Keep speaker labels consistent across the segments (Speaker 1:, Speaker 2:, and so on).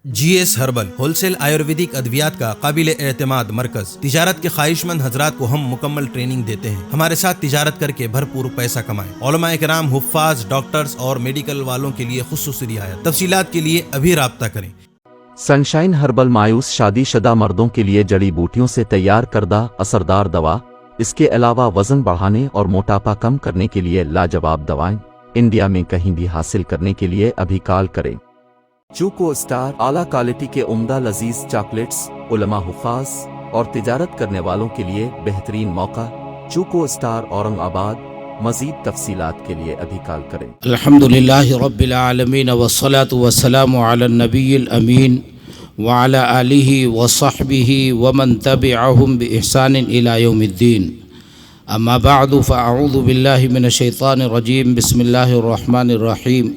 Speaker 1: جی S herbal wholesale Ayurvedic ادویات کا قابل اعتماد مرکز۔ تجارت کے خواہش مند حضرات کو ہم مکمل ٹریننگ دیتے ہیں۔ ہمارے ساتھ تجارت کر کے بھرپور پیسہ کمائیں۔ علماء کرام، حفاظ، ڈاکٹرز اور میڈیکل والوں کے لیے خصوصی رعایت۔ تفصیلات کے لیے ابھی رابطہ کریں۔
Speaker 2: سنشائن ہربل مایوس شادی شدہ مردوں کے لیے جڑی بوٹیوں سے تیار کردہ اثردار دوا۔ اس کے علاوہ وزن بڑھانے اور موٹاپا کم کرنے کے لیے لاجواب دوائیں انڈیا میں کہیں بھی حاصل کرنے کے لیے ابھی کال کریں۔ چوکو اسٹار اعلیٰ کوالٹی کے عمدہ لذیذ چاکلیٹس علماء، حفاظ اور تجارت کرنے والوں کے لیے بہترین موقع۔ چوکو اسٹار اورنگ آباد۔ مزید تفصیلات کے لیے ابھی کال کریں۔
Speaker 3: الحمدللہ رب العالمین والصلاة والسلام علی النبی الامین وعلی آلہ وصحبہ ومن تبعہم بإحسان الی یوم الدین۔ اما بعد فاعوذ باللہ من الشیطان الرجیم۔ بسم اللہ الرحمن الرحیم۔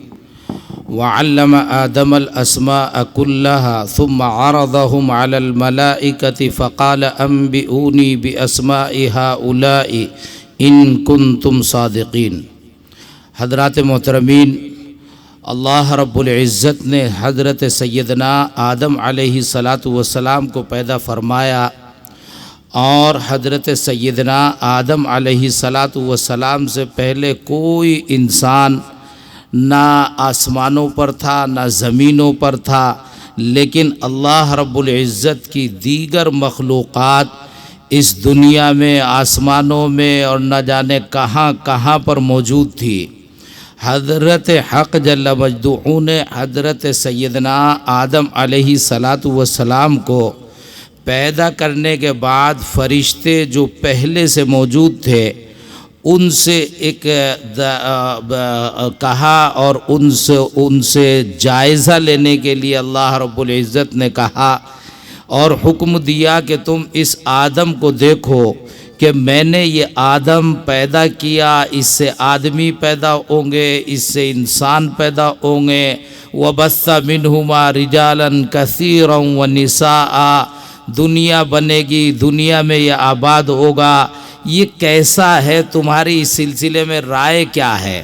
Speaker 3: وعلم آدم الأسماء كلها ثم عرضهم على الملائكة فقال أنبئوني بأسماء هؤلاء إن كنتم صادقين۔ حضرات محترمین، اللہ رب العزت نے حضرت سیدنا آدم علیہ السلام کو پیدا فرمایا، اور حضرت سیدنا آدم علیہ السلام سے پہلے کوئی انسان نہ آسمانوں پر تھا نہ زمینوں پر تھا، لیکن اللہ رب العزت کی دیگر مخلوقات اس دنیا میں، آسمانوں میں اور نہ جانے کہاں کہاں پر موجود تھی۔ حضرت حق جل مجدہ نے حضرت سیدنا آدم علیہ السلام کو پیدا کرنے کے بعد فرشتے جو پہلے سے موجود تھے ان سے ایک کہا، اور ان سے جائزہ لینے کے لیے اللہ رب العزت نے کہا اور حکم دیا کہ تم اس آدم کو دیکھو کہ میں نے یہ آدم پیدا کیا، اس سے آدمی پیدا ہوں گے، اس سے انسان پیدا ہوں گے۔ وَبَثَّ مِنْهُمَا رِجَالًا كَثِيرًا وَنِسَاءً۔ دنیا بنے گی، دنیا میں یہ آباد ہوگا۔ یہ کیسا ہے، تمہاری اس سلسلے میں رائے کیا ہے؟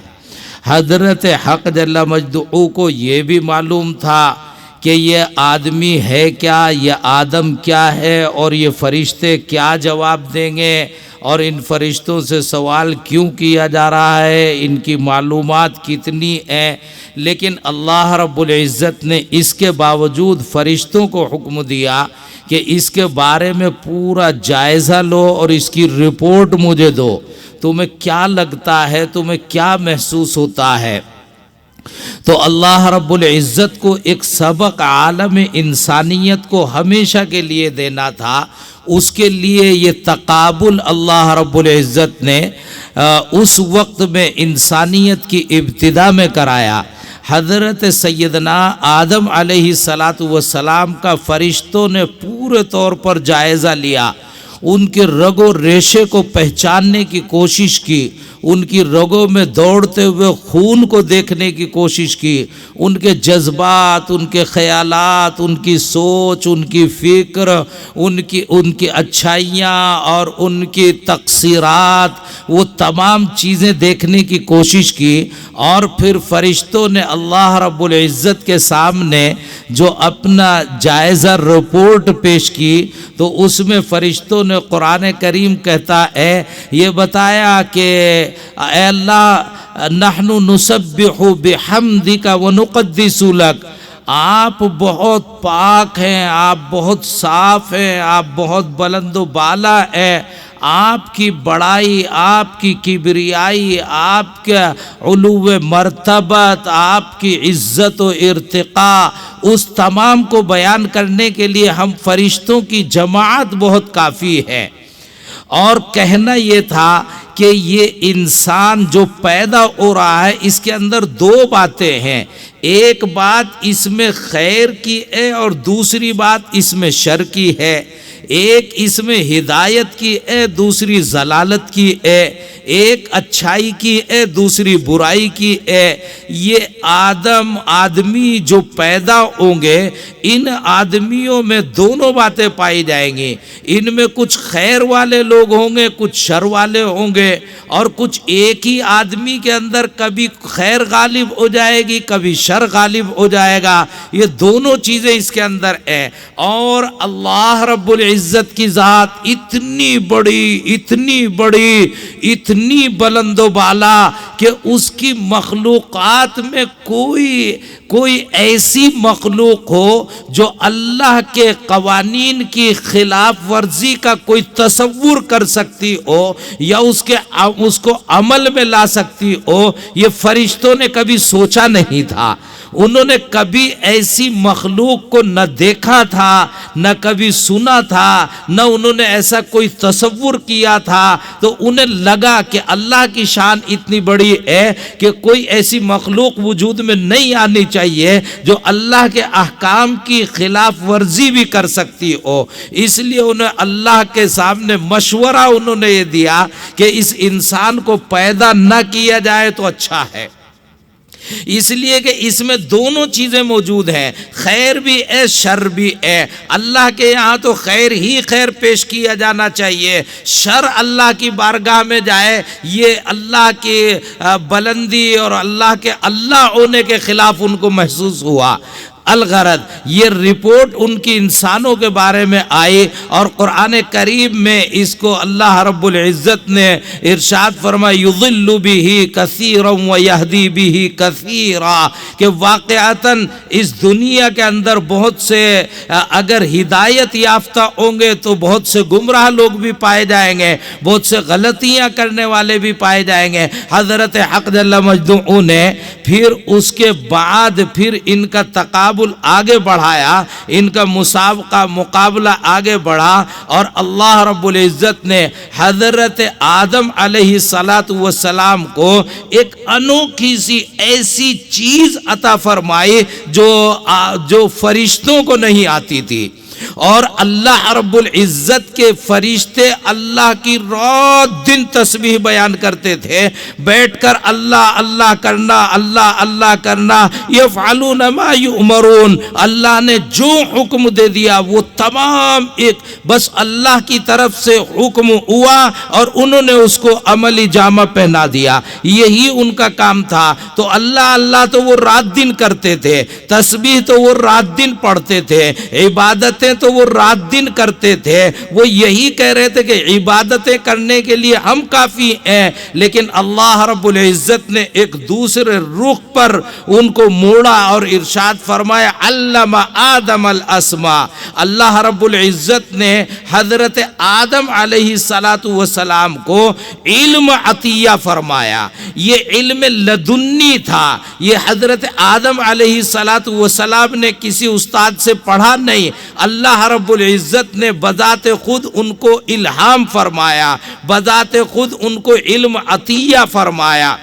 Speaker 3: حضرت حق جل مجدہ کو یہ بھی معلوم تھا کہ یہ آدمی ہے کیا، یہ آدم کیا ہے، اور یہ فرشتے کیا جواب دیں گے، اور ان فرشتوں سے سوال کیوں کیا جا رہا ہے، ان کی معلومات کتنی ہیں۔ لیکن اللہ رب العزت نے اس کے باوجود فرشتوں کو حکم دیا کہ اس کے بارے میں پورا جائزہ لو اور اس کی رپورٹ مجھے دو۔ تمہیں کیا لگتا ہے، تمہیں کیا محسوس ہوتا ہے؟ تو اللہ رب العزت کو ایک سبق عالم انسانیت کو ہمیشہ کے لیے دینا تھا۔ اس کے لیے یہ تقابل اللہ رب العزت نے اس وقت میں انسانیت کی ابتدا میں کرایا۔ حضرت سیدنا آدم علیہ السلام کا فرشتوں نے پورے طور پر جائزہ لیا، ان کے رگ و ریشے کو پہچاننے کی کوشش کی، ان کی رگوں میں دوڑتے ہوئے خون کو دیکھنے کی کوشش کی، ان کے جذبات، ان کے خیالات، ان کی سوچ، ان کی فکر، ان کی اچھائیاں اور ان کی تقصیرات، وہ تمام چیزیں دیکھنے کی کوشش کی۔ اور پھر فرشتوں نے اللہ رب العزت کے سامنے جو اپنا جائزہ رپورٹ پیش کی، تو اس میں فرشتوں نے قرآن کریم کہتا ہے، یہ بتایا کہ اے اللہ نحن نسبح بحمدک ونقدس لک، آپ بہت پاک ہیں، آپ بہت صاف ہیں، آپ بہت بلند و بالا ہیں، آپ کی بڑائی، آپ کی کبریائی، آپ کا علو مرتبت، آپ کی عزت و ارتقاء، اس تمام کو بیان کرنے کے لیے ہم فرشتوں کی جماعت بہت کافی ہے۔ اور کہنا یہ تھا کہ یہ انسان جو پیدا ہو رہا ہے اس کے اندر دو باتیں ہیں، ایک بات اس میں خیر کی ہے اور دوسری بات اس میں شر کی ہے۔ ایک اس میں ہدایت کی ہے، دوسری ضلالت کی ہے، ایک اچھائی کی ہے، دوسری برائی کی ہے۔ یہ آدمی جو پیدا ہوں گے، ان آدمیوں میں دونوں باتیں پائی جائیں گی۔ ان میں کچھ خیر والے لوگ ہوں گے، کچھ شر والے ہوں گے، اور کچھ ایک ہی آدمی کے اندر کبھی خیر غالب ہو جائے گی، کبھی شر غالب ہو جائے گا۔ یہ دونوں چیزیں اس کے اندر ہیں۔ اور اللہ رب العزت کی ذات اتنی بڑی، اتنی بڑی، اتنی بلند و بالا کہ اس کی مخلوقات میں کوئی ایسی مخلوق ہو جو اللہ کے قوانین کی خلاف ورزی کا کوئی تصور کر سکتی ہو یا اس کو عمل میں لا سکتی ہو، یہ فرشتوں نے کبھی سوچا نہیں تھا۔ انہوں نے کبھی ایسی مخلوق کو نہ دیکھا تھا، نہ کبھی سنا تھا، نہ انہوں نے ایسا کوئی تصور کیا تھا۔ تو انہیں لگا کہ اللہ کی شان اتنی بڑی ہے کہ کوئی ایسی مخلوق وجود میں نہیں آنی چاہیے جو اللہ کے احکام کی خلاف ورزی بھی کر سکتی ہو۔ اس لیے انہیں اللہ کے سامنے مشورہ انہوں نے یہ دیا کہ اس انسان کو پیدا نہ کیا جائے تو اچھا ہے، اس لیے کہ اس میں دونوں چیزیں موجود ہیں، خیر بھی ہے، شر بھی ہے۔ اللہ کے یہاں تو خیر ہی خیر پیش کیا جانا چاہیے، شر اللہ کی بارگاہ میں جائے یہ اللہ کی بلندی اور اللہ کے اللہ ہونے کے خلاف ان کو محسوس ہوا۔ الغرض یہ رپورٹ ان کی انسانوں کے بارے میں آئی، اور قرآن کریم میں اس کو اللہ رب العزت نے ارشاد فرمایا یضل بہ کثیرا ویہدی بہ کثیرا، کہ واقعتاً اس دنیا کے اندر بہت سے اگر ہدایت یافتہ ہوں گے تو بہت سے گمراہ لوگ بھی پائے جائیں گے، بہت سے غلطیاں کرنے والے بھی پائے جائیں گے۔ حضرت حق جل مجدہ نے پھر اس کے بعد پھر ان کا تقابل آگے بڑھایا، ان کا مسابقہ مقابلہ آگے بڑھا، اور اللہ رب العزت نے حضرت آدم علیہ السلام کو ایک انوکھی سی ایسی چیز عطا فرمائی جو فرشتوں کو نہیں آتی تھی۔ اور اللہ رب العزت کے فرشتے اللہ کی رات دن تسبیح بیان کرتے تھے، بیٹھ کر اللہ اللہ کرنا، اللہ اللہ کرنا، یفعلون ما یؤمرون، اللہ نے جو حکم دے دیا وہ تمام ایک بس اللہ کی طرف سے حکم ہوا اور انہوں نے اس کو عملی جامہ پہنا دیا، یہی ان کا کام تھا۔ تو اللہ اللہ تو وہ رات دن کرتے تھے، تسبیح تو وہ رات دن پڑھتے تھے، عبادتیں تو وہ رات دن کرتے تھے۔ وہ یہی کہہ رہے تھے کہ عبادتیں کرنے کے لیے ہم کافی ہیں، لیکن اللہ رب العزت نے ایک دوسرے رخ پر ان کو موڑا اور ارشاد فرمایا علم آدم الاسماء، اللہ رب العزت نے حضرت آدم علیہ السلام کو علم عطیہ فرمایا۔ یہ علم لدنی تھا، یہ حضرت آدم علیہ السلام نے کسی استاد سے پڑھا نہیں، اللہ رب العزت نے بذات خود ان کو الہام فرمایا، بذات خود ان کو علم عطیہ فرمایا۔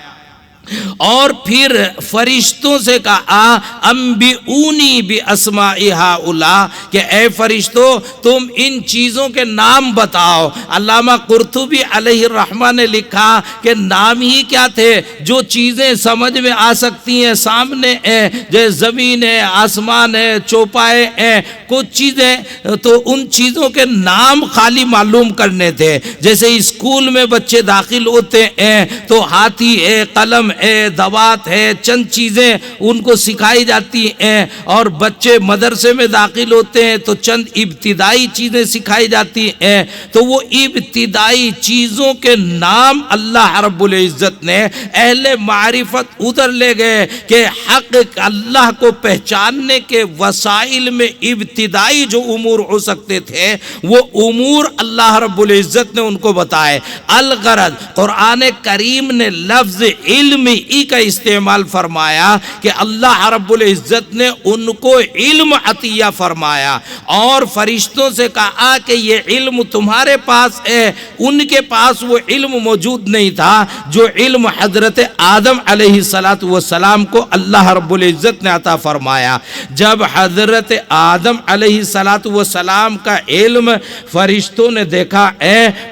Speaker 3: اور پھر فرشتوں سے کہا انبئونی باسماء ہؤلاء، کہ اے فرشتوں تم ان چیزوں کے نام بتاؤ۔ علامہ قرطبی علیہ الرحمہ نے لکھا کہ نام ہی کیا تھے، جو چیزیں سمجھ میں آ سکتی ہیں سامنے ہیں، جیسے زمین ہے، آسمان ہے، چوپائے ہیں، کچھ چیزیں، تو ان چیزوں کے نام خالی معلوم کرنے تھے۔ جیسے اسکول میں بچے داخل ہوتے ہیں تو ہاتھی ہے، قلم ہے، دوات ہے، چند چیزیں ان کو سکھائی جاتی ہیں، اور بچے مدرسے میں داخل ہوتے ہیں تو چند ابتدائی چیزیں سکھائی جاتی ہیں۔ تو وہ ابتدائی چیزوں کے نام اللہ رب العزت نے اہل معرفت ادھر لے گئے کہ حق اللہ کو پہچاننے کے وسائل میں ابتدائی جو امور ہو سکتے تھے وہ امور اللہ رب العزت نے ان کو بتائے۔ الغرض قرآن کریم نے لفظ علم ہی کا استعمال فرمایا کہ اللہ رب العزت نے ان کو علم عطیہ فرمایا، اور فرشتوں سے کہا کہ یہ علم تمہارے پاس ہے ہے ان کے پاس وہ علم موجود نہیں تھا جو علم حضرت آدم علیہ السلام کو اللہ رب العزت نے عطا فرمایا۔ جب حضرت آدم علیہ السلام کا علم فرشتوں نے دیکھا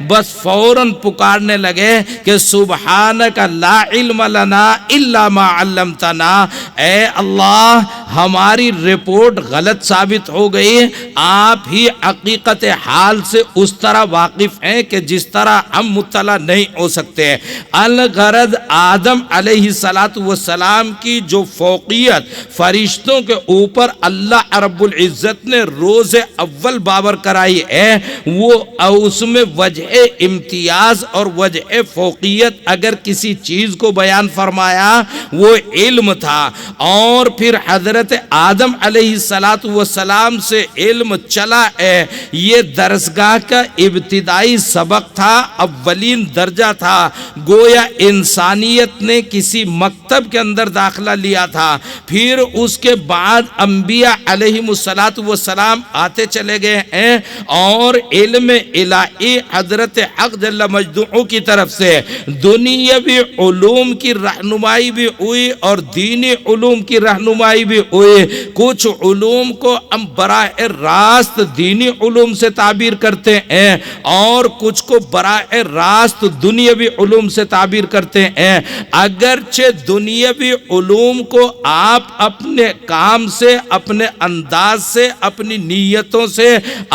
Speaker 3: بس فوراً پکارنے لگے کہ سبحانک لا علم لنا الا ما علمتنا، اے اللہ ہماری رپورٹ غلط ثابت ہو گئی، آپ ہی حقیقت حال سے اس طرح واقف ہیں کہ جس طرح ہم مطلع نہیں ہو سکتے۔ الغرض آدم علیہ السلام کی جو فوقیت فرشتوں کے اوپر اللہ رب العزت نے روز اول بابر کرائی ہے، وہ اس میں وجہ امتیاز اور وجہ فوقیت اگر کسی چیز کو بیان فرمایا وہ علم تھا۔ اور پھر حضرت آدم علیہ السلام سے علم چلا ہے، یہ درسگاہ کا ابتدائی سبق تھا، اولین درجہ تھا، گویا انسانیت نے کسی مکتب کے اندر داخلہ لیا تھا۔ پھر اس کے بعد انبیاء علیہ السلام آتے چلے گئے ہیں اور علم الہی حضرت حق جل مجدہ کی طرف سے دنیاوی علوم کی رہنمائی بھی ہوئی اور دینی علوم کی رہنمائی بھی ہوئی۔ کچھ علوم کو ہم براہ راست دینی علوم سے تعبیر کرتے ہیں اور کچھ کو براہ راست دنیاوی علوم سے تعبیر کرتے ہیں۔ اگرچہ دنیاوی علوم کو آپ اپنے کام سے، اپنے انداز سے، اپنی نیتوں سے،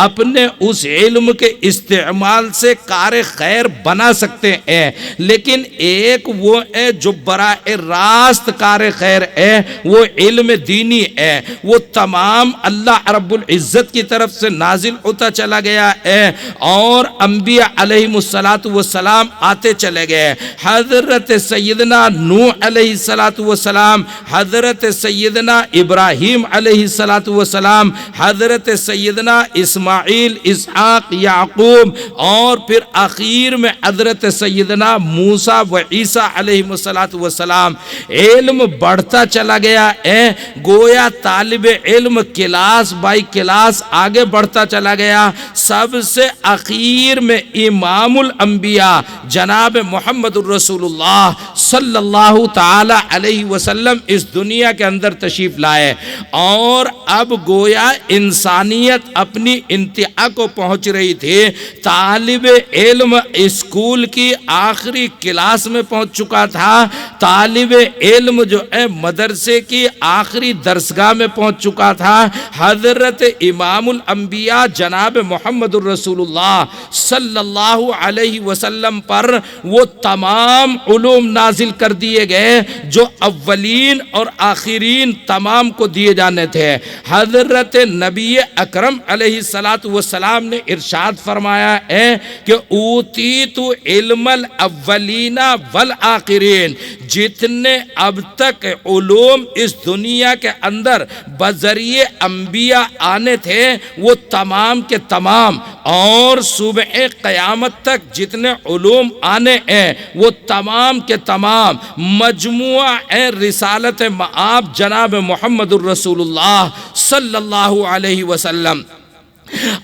Speaker 3: اپنے اس علم کے استعمال سے کار خیر بنا سکتے ہیں، لیکن ایک وہ ہے جو براہ راست کار خیر ہے، وہ علم دینی ہے، وہ تمام اللہ رب العزت کی طرف سے نازل ہوتا چلا گیا ہے اور انبیاء علیہ السلام آتے چلے گئے۔ حضرت سیدنا نوح علیہ السلام، حضرت سیدنا ابراہیم علیہ السلام، حضرت سیدنا اسماعیل، اسحاق، یعقوب اور پھر آخر میں حضرت سیدنا موسیٰ و عیسیٰ علیہ السلام۔ علم بڑھتا چلا گیا ہے، گویا طالب علم کلاس بائی کلاس آگے بڑھتا چلا گیا۔ سب سے اخیر میں امام الانبیاء جناب محمد الرسول اللہ صلی اللہ تعالی علیہ وسلم اس دنیا کے اندر تشریف لائے اور اب گویا انسانیت اپنی انتہا کو پہنچ رہی تھی۔ طالب علم اسکول کی آخری کلاس میں پہنچ چکا تھا، طالب علم جو ہے مدرسے کی آخری درسگاہ میں پہنچ چکا تھا۔ حضرت امام الانبیاء جناب محمد الرسول اللہ صلی اللہ علیہ وسلم پر وہ تمام علوم نازل کر دیے گئے جو اولین اور آخرین تمام کو دیے جانے تھے۔ حضرت نبی اکرم علیہ السلام نے ارشاد فرمایا ہے کہ اوتیت علم الاولین والآخرین، جتنے اب تک علوم اس دنیا کے اندر بذریعے انبیاء آنے تھے وہ تمام کے تمام، اور صبح قیامت تک جتنے علوم آنے ہیں وہ تمام کے تمام مجموعہ رسالت مآب جناب محمد الرسول اللہ صلی اللہ علیہ وسلم۔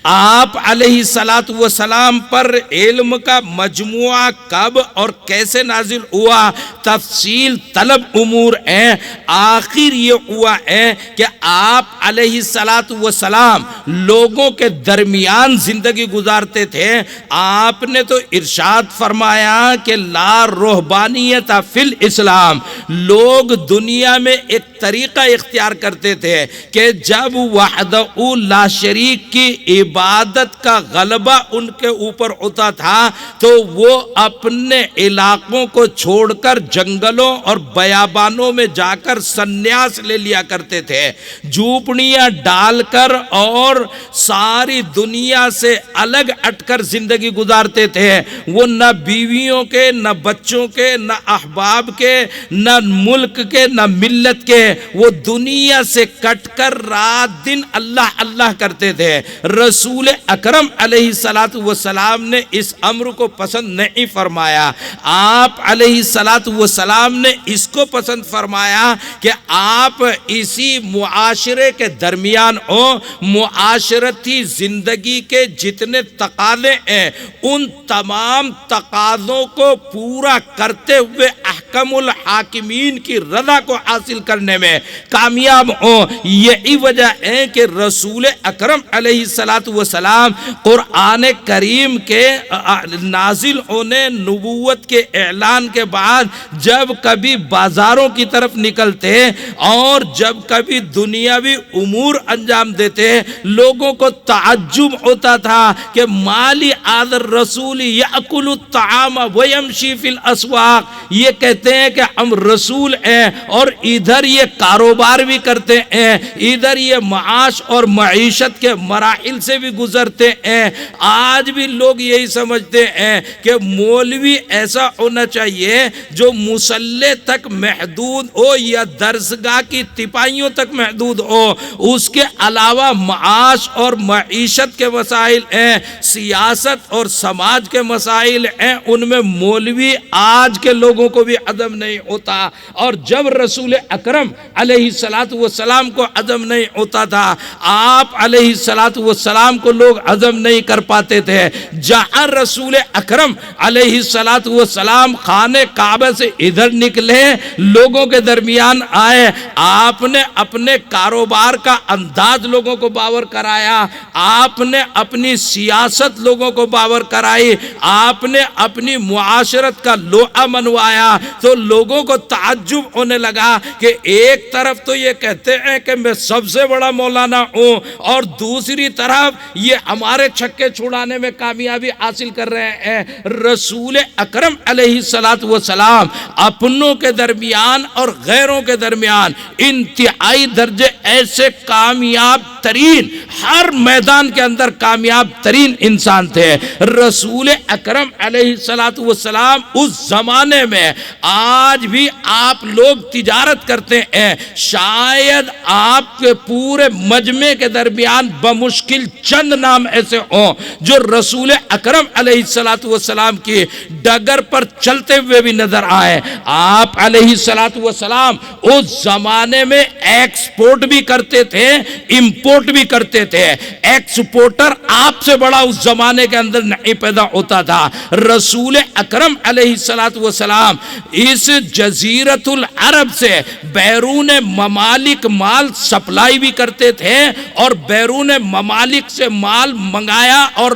Speaker 3: آپ علیہ السلام پر علم کا مجموعہ کب اور کیسے نازل ہوا تفصیل طلب امور ہیں۔ آخر یہ ہوا ہے کہ آپ علیہ السلام لوگوں کے درمیان زندگی گزارتے تھے۔ آپ نے تو ارشاد فرمایا کہ لا رہبانیت فی الاسلام، لوگ دنیا میں ایک طریقہ اختیار کرتے تھے کہ جب وحدہ لا شریک کی عبادت کا غلبہ ان کے اوپر ہوتا تھا تو وہ اپنے علاقوں کو چھوڑ کر جنگلوں اور بیابانوں میں جا کر سنیاس لے لیا کرتے تھے، جھوپڑیاں ڈال کر اور ساری دنیا سے الگ ہٹ کر زندگی گزارتے تھے۔ وہ نہ بیویوں کے، نہ بچوں کے، نہ احباب کے، نہ ملک کے، نہ ملت کے، وہ دنیا سے کٹ کر رات دن اللہ اللہ کرتے تھے۔ رسول اکرم علیہ السلام نے اس امر کو پسند نہیں فرمایا۔ آپ علیہ السلام نے اس کو پسند فرمایا فرمایا کہ آپ اسی معاشرے کے درمیان ہو، معاشرتی زندگی کے جتنے تقاضے ہیں ان تمام تقاضوں کو پورا کرتے ہوئے احکم الحاکمین کی رضا کو حاصل کرنے میں کامیاب ہوں۔ یہی وجہ ہے کہ رسول اکرم علیہ السلام قرآن کریم کے نازل ہونے نبوت کے اعلان کے بعد جب کبھی بازاروں کی طرف نکلتے اور جب کبھی دنیاوی امور انجام دیتے لوگوں کو تعجب ہوتا تھا کہ مالی آذر رسول یأکل الطعام ویمشی فی الاسواق، یہ کہتے ہیں کہ ہم رسول ہیں اور ادھر یہ کاروبار بھی کرتے ہیں، ادھر یہ معاش اور معیشت کے مراحل سے بھی گزرتے ہیں۔ آج بھی لوگ یہی سمجھتے ہیں کہ مولوی ایسا ہونا چاہیے جو مصلی تک محدود ہو یا درسگاہ کی تپائیوں تک محدود ہو، اس کے علاوہ معاش اور معیشت کے مسائل ہیں، سیاست اور سماج کے مسائل ہیں، ان میں مولوی آج کے لوگوں کو بھی عدم نہیں ہوتا۔ اور جب رسول اکرم علیہ السلام کو عدم نہیں ہوتا تھا، آپ علیہ السلام کو لوگ عدم نہیں کر پاتے تھے۔ جہاں رسول اکرم علیہ السلام خانہ کعبہ سے ادھر نکلے، لوگوں کے درمیان آئے، آپ نے اپنے کاروبار کا انداز لوگوں کو باور کرایا، آپ نے اپنی سیاست لوگوں کو باور کرائی، آپ نے اپنی معاشرت کا لوہا منوایا، تو لوگوں کو تعجب ہونے لگا کہ ایک طرف تو یہ کہتے ہیں کہ میں سب سے بڑا مولانا ہوں اور دوسری طرف یہ ہمارے چھکے چھڑانے میں کامیابی حاصل کر رہے ہیں۔ رسول اکرم علیہ السلام اپنوں کے درمیان اور غیروں کے درمیان انتہائی درجے ایسے کامیاب ترین، ہر میدان کے اندر کامیاب ترین انسان تھے۔ رسول اکرم علیہ السلام اس زمانے میں، آج بھی آپ لوگ تجارت کرتے ہیں، شاید آپ کے پورے مجمع کے درمیان بمشکل چند نام ایسے ہوں جو رسول اکرم علیہ السلام کی ڈگر پر چلتے ہوئے بھی نظر آئے۔ آپ علیہ السلام اس زمانے میں ایکسپورٹ بھی کرتے تھے، امپورٹ بھی کرتے تھے۔ ایکسپورٹر آپ سے بڑا اس زمانے کے اندر نہیں پیدا ہوتا تھا۔ رسول اکرم علیہ السلام اس جزیرت العرب سے بیرون ممالک مال سپلائی بھی کرتے تھے اور بیرون ممالک سے مال منگایا اور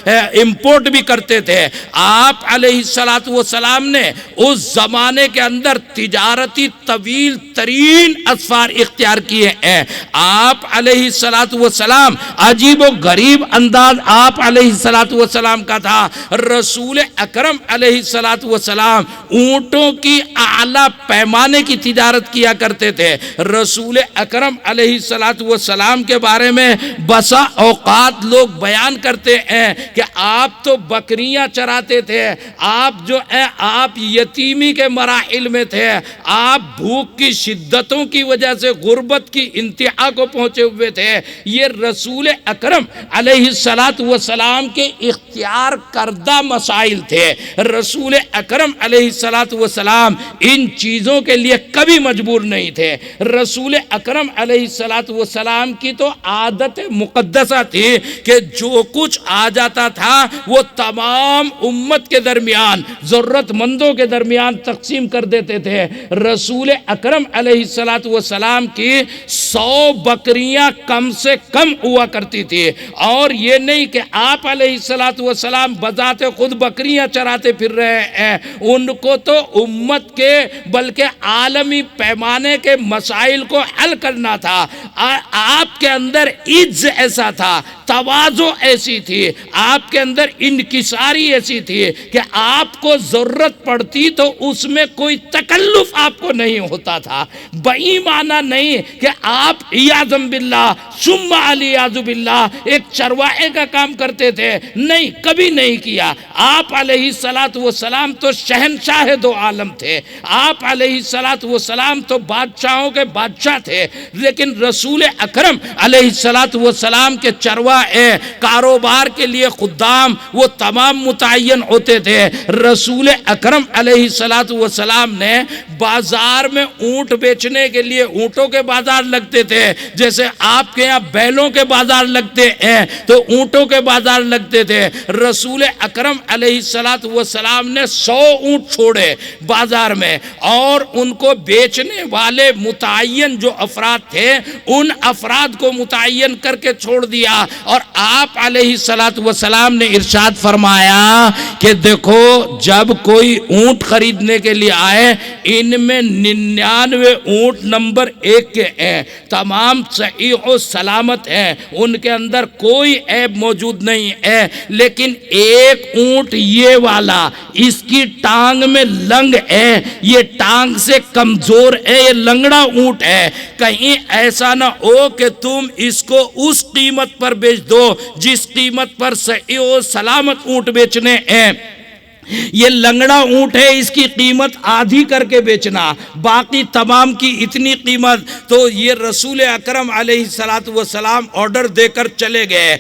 Speaker 3: امپورٹ بھی کرتے تھے۔ آپ علیہ السلام نے اس زمانے کے اندر تجارتی طویل ترین اسفار اختیار کیے ہیں۔ آپ علیہ السلام عجیب و غریب انداز آپ علیہ السلام کا تھا۔ رسول اکرم علیہ السلام اونٹوں کی اعلیٰ پیمانے کی تجارت کیا کرتے تھے۔ رسول اکرم علیہ السلام کے بارے میں بسا اوقات لوگ بیان کرتے ہیں کہ آپ تو بکریاں چراتے تھے، آپ جو ہے آپ یتیمی کے مراحل میں تھے، آپ بھوک کی شدتوں کی وجہ سے غربت کی انتہا کو پہنچے ہوئے تھے۔ یہ رسول اکرم علیہ السلام کے اختیار کردہ مسائل تھے۔ رسول اکرم علیہ السلام ان چیزوں کے لیے کبھی مجبور نہیں تھے۔ رسول اکرم علیہ السلام کی تو عادت مقدسہ تھی کہ جو کچھ آ جاتا تھا وہ تمام امت کے درمیان، ضرورت مندوں کے درمیان تقسیم کر دیتے تھے۔ رسول اکرم علیہ السلام کی 100 بکریاں کم سے کم ہوا کرتی تھی، اور یہ نہیں کہ آپ علیہ السلام بذات خود بکریاں چراتے پھر رہے ہیں، ان کو تو امت کے بلکہ عالمی پیمانے کے مسائل کو حل کرنا تھا۔ آپ کے اندر عجز ایسا تھا، تواضع ایسی تھی، آپ کے اندر انکساری ایسی تھی کہ آپ کو ضرورت پڑتی تو اس میں کوئی تکلف آپ کو نہیں ہوتا تھا۔ بئی معنی نہیں کہ آپ عیاذم باللہ ثم علیاذ باللہ ایک چرواہے کا کام کرتے تھے، نہیں، کبھی نہیں کیا۔ آپ علیہ السلام تو شہنشاہ دو عالم تھے. آپ علیہ الصلوۃ والسلام تو بادشاہوں کے بادشاہ تھے، لیکن رسول اکرم علیہ الصلوۃ والسلام کے چرواہے، کاروبار کے لیے خدام، وہ تمام متعین ہوتے تھے. رسول اکرم علیہ الصلوۃ والسلام نے بازار میں اونٹ بیچنے کے لیے، اونٹوں کے بازار لگتے تھے جیسے آپ کے یہاں بیلوں کے بازار لگتے ہیں، تو اونٹوں کے بازار لگتے تھے. رسول اکرم علیہ الصلوۃ والسلام نے 100 اونٹ چھوڑے بازار میں، اور ان کو بیچنے والے متعین جو افراد تھے ان افراد کو متعین کر کے چھوڑ دیا. اور آپ علیہ الصلوۃ والسلام نے ارشاد فرمایا کہ دیکھو جب کوئی اونٹ خریدنے کے لیے آئے، ان میں 99 اونٹ نمبر 1 کے ہیں، تمام صحیح و سلامت ہیں، ان کے اندر کوئی عیب موجود نہیں ہے، لیکن ایک اونٹ یہ والا، اس کی ٹانگ میں لنگ ہے، یہ ٹانگ سے کمزور ہے، یہ لنگڑا اونٹ ہے، کہیں ایسا نہ ہو کہ تم اس کو اس قیمت پر بیچ دو جس قیمت پر صحیح و سلامت اونٹ بیچنے ہیں. یہ لنگڑا اونٹ ہے، اس کی قیمت آدھی کر کے بیچنا، باقی تمام کی اتنی قیمت. تو یہ رسول اکرم علیہ الصلوۃ والسلام آرڈر دے کر چلے گئے.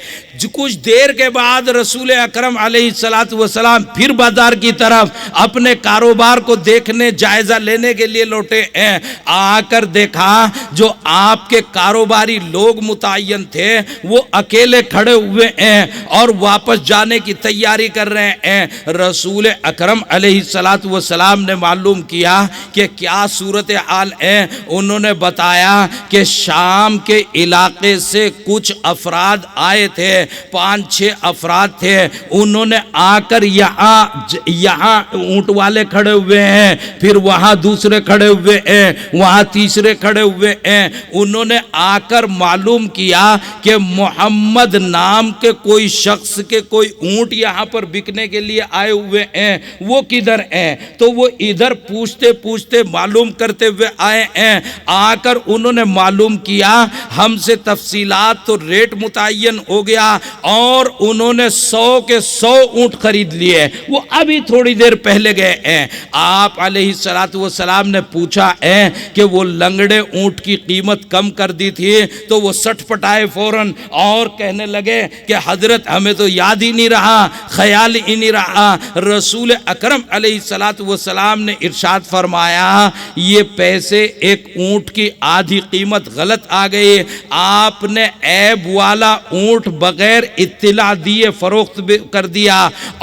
Speaker 3: کچھ دیر کے بعد رسول اکرم علیہ الصلوۃ والسلام پھر بازار کی طرف اپنے کاروبار کو دیکھنے، جائزہ لینے کے لیے لوٹے ہیں. آ کر دیکھا جو آپ کے کاروباری لوگ متعین تھے وہ اکیلے کھڑے ہوئے ہیں اور واپس جانے کی تیاری کر رہے ہیں. رسول اکرم علیہ الصلوۃ والسلام نے معلوم کیا کہ کیا صورتحال ہے. انہوں نے بتایا کہ شام کے علاقے سے کچھ افراد آئے تھے، 5-6 افراد تھے، انہوں نے آ کر یہاں اونٹ والے کھڑے ہوئے ہیں، پھر وہاں دوسرے کھڑے ہوئے ہیں، وہاں تیسرے کھڑے ہوئے ہیں. انہوں نے آ کر معلوم کیا کہ محمد نام کے کوئی شخص کے کوئی اونٹ یہاں پر بکنے کے لیے آئے ہوئے ہیں، وہ کدھر ہیں؟ تو وہ ادھر پوچھتے پوچھتے معلوم کرتے ہوئے آئے ہیں. آ کر انہوں نے معلوم کیا ہم سے تفصیلات تو ریٹ متعین ہو گیا، اور انہوں نے 100 کے 100 اونٹ خرید لیے. وہ ابھی تھوڑی دیر پہلے گئے ہیں. آپ علیہ الصلوۃ والسلام نے پوچھا ہے کہ وہ لنگڑے اونٹ کی قیمت کم کر دی تھی، تو وہ سٹ پٹائے فوراً اور کہنے لگے کہ حضرت ہمیں تو یاد ہی نہیں رہا، خیال ہی نہیں رہا. رسول اکرم علیہ الصلوۃ والسلام نے ارشاد فرمایا یہ پیسے ایک اونٹ کی آدھی قیمت غلط آ گئی، آپ نے عیب والا اونٹ بغیر اطلاع دیے فروخت کر دیا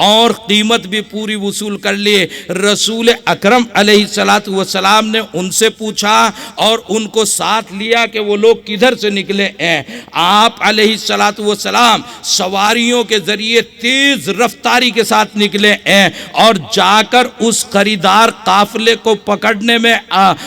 Speaker 3: اور قیمت بھی پوری وصول کر لی. رسول اکرم علیہ الصلوۃ والسلام نے ان سے پوچھا اور ان کو ساتھ لیا کہ وہ لوگ کدھر سے نکلے ہیں. آپ علیہ الصلوۃ والسلام سواریوں کے ذریعے تیز رفتاری کے ساتھ نکلے ہیں اور جا کر اس خریدار قافلے کو پکڑنے میں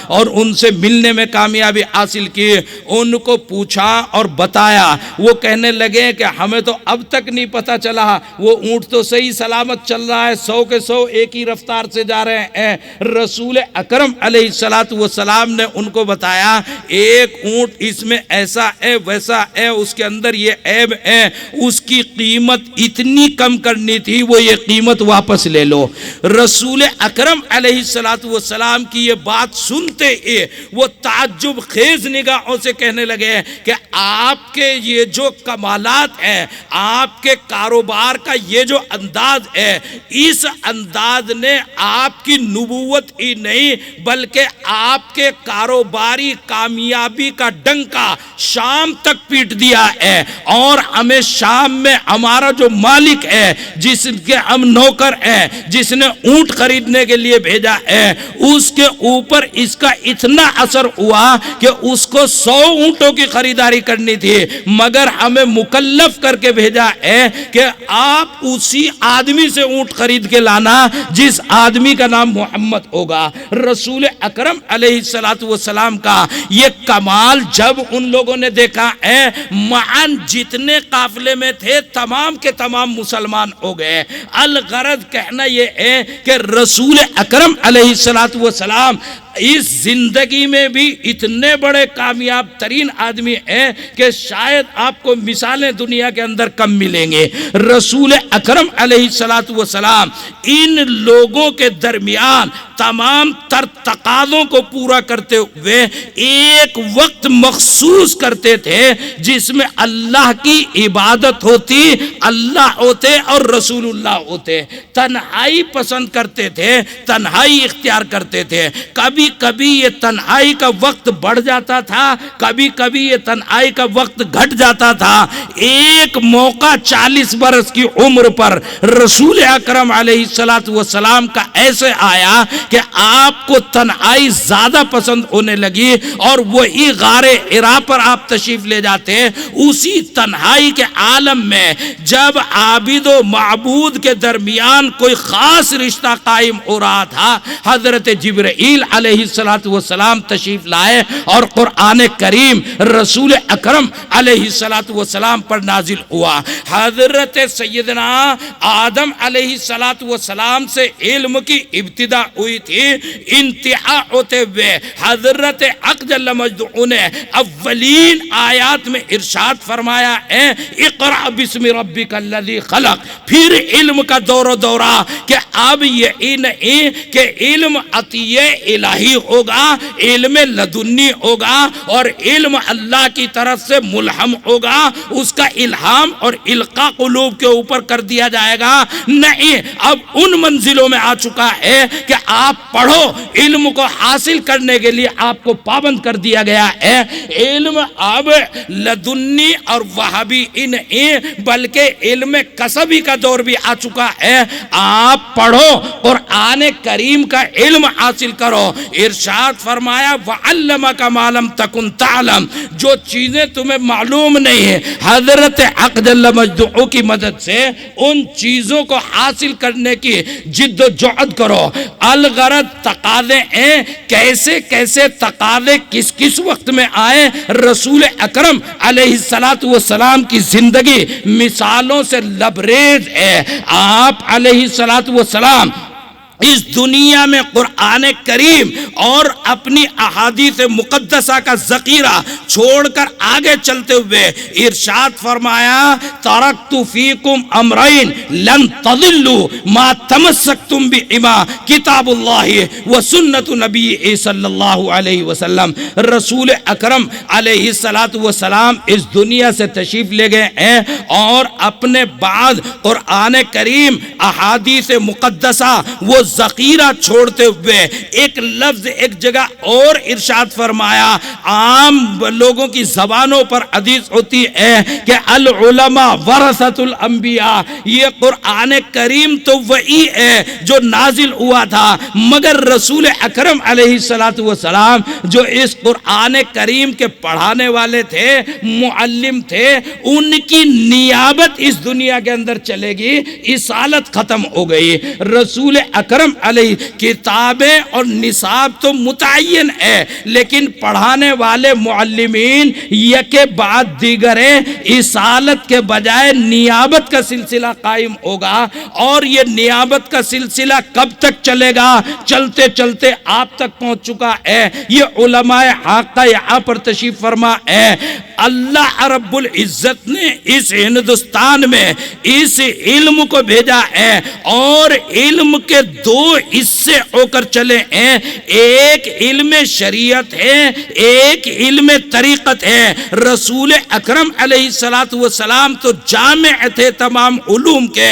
Speaker 3: اور ان سے ملنے میں کامیابی حاصل کی. ان کو پوچھا اور بتایا، وہ کہنے لگے کہ ہمیں تو اب تک نہیں پتا چلا، وہ اونٹ تو صحیح سلامت چل رہا ہے، 100 کے 100 ایک ہی رفتار سے جا رہے ہیں. رسول اکرم علیہ الصلوۃ والسلام نے ان کو بتایا ایک اونٹ اس میں ایسا ہے ویسا ہے، اس کے اندر یہ عیب ہے، اس کی قیمت اتنی کم کرنی تھی، وہ یہ قیمت واپس لے لو. رسول اکرم علیہ الصلوۃ والسلام کی یہ بات سنتے ہی وہ تعجب خیز نگاہوں سے کہنے لگے کہ آپ کے یہ جو کمالات ہیں، آپ کے کاروبار کا یہ جو انداز ہے، اس انداز نے آپ کی نبوت ہی نہیں بلکہ آپ کے کاروباری کامیابی کا ڈنکا شام تک پیٹ دیا ہے. اور ہمیں شام میں ہمارا جو مالک ہے، جس کے ہم نوکر ہیں، جس نے اونٹ خریدنے کے لیے بھیجا ہے، اس کے اوپر اس کا اتنا اثر ہوا کہ اس کو 100 اونٹوں کی خریداری کرنی تھی، مگر ہمیں مکلف کر کے بھیجا ہے کہ آپ اسی آدمی سے اونٹ خرید کے لانا جس آدمی کا نام محمد ہوگا. رسول اکرم علیہ الصلوۃ والسلام کا یہ کمال جب ان لوگوں نے دیکھا ہے، معاً جتنے قافلے میں تھے تمام کے تمام مسلمان ہو گئے. الغرض کہنا یہ ہے کہ رسول اکرم علیہ الصلوۃ والسلام اس زندگی میں بھی اتنے بڑے کامیاب ترین آدمی ہیں کہ شاید آپ کو مثالیں دنیا کے اندر کم ملیں گے۔ رسول اکرم علیہ السلام ان لوگوں کے درمیان تمام تر تقاضوں کو پورا کرتے ہوئے ایک وقت مخصوص کرتے تھے جس میں اللہ کی عبادت ہوتی، اللہ ہوتے اور رسول اللہ ہوتے۔ تنہائی پسند کرتے تھے، تنہائی اختیار کرتے تھے۔ کبھی کبھی یہ تنہائی کا وقت بڑھ جاتا تھا، کبھی کبھی یہ تنہائی کا وقت گھٹ جاتا تھا۔ ایک موقع 40 برس کی عمر پر رسول اکرم علیہ السلام کا ایسے آیا کہ آپ کو تنہائی زیادہ پسند ہونے لگی اور وہی غار حرا پر آپ تشریف لے جاتے۔ اسی تنہائی کے عالم میں جب عابد و معبود کے درمیان کوئی خاص رشتہ قائم ہو رہا تھا، حضرت جبرائیل علیہ السلام تشریف لائے اور قرآن کریم رسول اکرم علیہ السلام پر نازل ہوا۔ حضرت سیدنا آدم علیہ السلام سے علم کی ابتدا ہوئی تھی، انتہا ہوتے ہوئے حضرت حق جل مجدہ نے اولین آیات میں ارشاد فرمایا ہے اقرأ بسم ربک الذی خلق۔ پھر علم کا دور و دورہ کہ اب یہ نہیں کہ علم عطیہ الہی ہوگا، علم لدنی ہوگا اور علم اللہ کی طرف سے ملہم ہوگا، اس کا الہام اور القاء قلوب کے اوپر کر دیا جائے گا۔ نہیں، اب ان منزلوں میں آ چکا ہے کہ آپ پڑھو، علم کو حاصل کرنے کے لیے آپ کو پابند کر دیا گیا ہے۔ علم اب لدنی اور وہابی نہیں بلکہ علم کسبی کا دور بھی آ چکا ہے۔ آپ پڑھو، قرآن کریم کا علم حاصل کرو۔ ارشاد فرمایا وَعَلَّمَكَ مَا لَمْ تَكُنْ تَعْلَمْ، جو چیزیں تمہیں معلوم نہیں ہیں حضرت حق جل مجدہ کی مدد سے ان چیزوں کو حاصل کرنے کی جد و جہد کرو۔ الغرض تقاضے ہیں، کیسے کیسے تقاضے کس کس وقت میں آئے۔ رسول اکرم علیہ السلام کی زندگی مثالوں سے لبریز ہے۔ آپ علیہ السلام اس دنیا میں قرآن کریم اور اپنی احادیث مقدسہ کا ذخیرہ چھوڑ کر آگے چلتے ہوئے ارشاد فرمایا ترکت فیکم امرین لن تضلوا ما تمسکتم بہما کتاب اللہ و سنت نبی صلی اللہ علیہ وسلم۔ رسول اکرم علیہ السلام اس دنیا سے تشریف لے گئے ہیں اور اپنے بعد قرآن کریم احادیث مقدسہ وہ ذخیرہ چھوڑتے ہوئے ایک لفظ ایک جگہ اور ارشاد فرمایا، عام لوگوں کی زبانوں پر حدیث ہوتی ہے کہ العلماء ورثۃ الانبیاء، یہ قرآن کریم تو وہی ہے جو نازل ہوا تھا، مگر رسول اکرم علیہ السلام جو اس قرآن کریم کے پڑھانے والے تھے، معلم تھے، ان کی نیابت اس دنیا کے اندر چلے گی، اصالت ختم ہو گئی۔ رسول اکرم علیہ کتابیں اور نصاب تو متعین ہے، لیکن پڑھانے والے معلمین یکے بعد دیگر ہیں۔ اصالت کے بجائے نیابت کا سلسلہ قائم ہوگا، اور یہ نیابت کا سلسلہ کب تک چلے گا؟ چلتے چلتے آپ تک پہنچ چکا ہے۔ یہ علماء حق یہاں پر تشریف فرما ہے۔ اللہ رب العزت نے اس ہندوستان میں اس علم کو بھیجا ہے اور علم کے دو حصے ہو کر چلے ہیں، ایک علم شریعت ہے، ایک علم طریقت ہے۔ رسول اکرم علیہ السلام تو جامع تھے تمام علوم کے،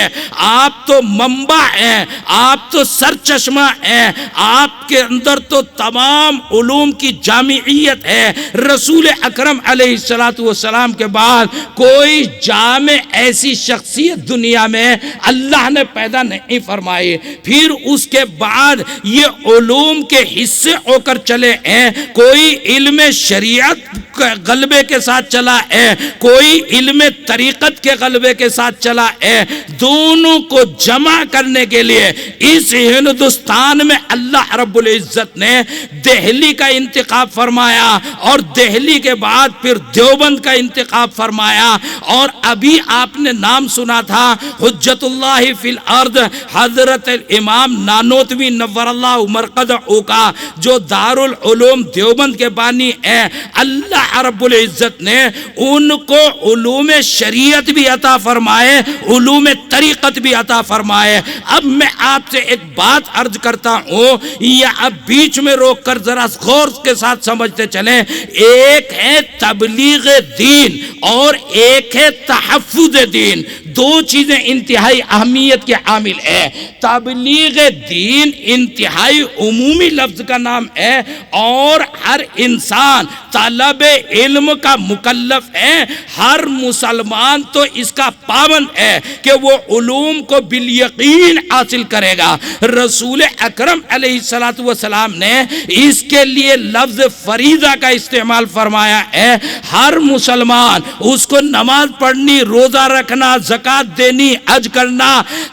Speaker 3: آپ تو منبع ہیں، آپ تو سرچشمہ ہیں، آپ کے اندر تو تمام علوم کی جامعیت ہے۔ رسول اکرم علیہ السلام کے بعد کوئی جامع ایسی شخصیت دنیا میں اللہ نے پیدا نہیں فرمائی۔ پھر اس کے بعد یہ علوم کے حصے ہو کر چلے ہیں، کوئی علم شریعت غلبے کے ساتھ چلا ہے، کوئی علم طریقت کے غلبے کے ساتھ چلا ہے۔ دونوں کو جمع کرنے کے لیے اس ہندوستان میں اللہ رب العزت نے دہلی کا انتخاب فرمایا، اور دہلی کے بعد پھر دیوبند کا انتخاب فرمایا، اور ابھی آپ نے نام سنا تھا حجت اللہ فی الارض حضرت امام امام نانوتوی نور اللہ مرقدہ کا جو دارالعلوم دیوبند کے بانی ہیں، اللہ رب العزت نے ان کو علوم شریعت بھی عطا فرمائے، علوم طریقت بھی عطا فرمائے۔ اب میں آپ سے ایک بات عرض کرتا ہوں، یا اب بیچ میں روک کر ذرا غور کے ساتھ سمجھتے چلیں۔ ایک ہے تبلیغ دین اور ایک ہے تحفظ دین، دو چیزیں انتہائی اہمیت کے حامل ہے۔ تبلیغ دین انتہائی عمومی لفظ کا نام ہے اور ہر انسان طلب علم کا مکلف ہے، ہر مسلمان تو اس کا پابند ہے کہ وہ علوم کو بالیقین حاصل کرے گا۔ رسول اکرم علیہ السلام نے اس کے لیے لفظ فریضہ کا استعمال فرمایا ہے۔ ہر مسلمان اس کو نماز پڑھنی، روزہ رکھنا، زکوٰۃ دینی، حج کرنا،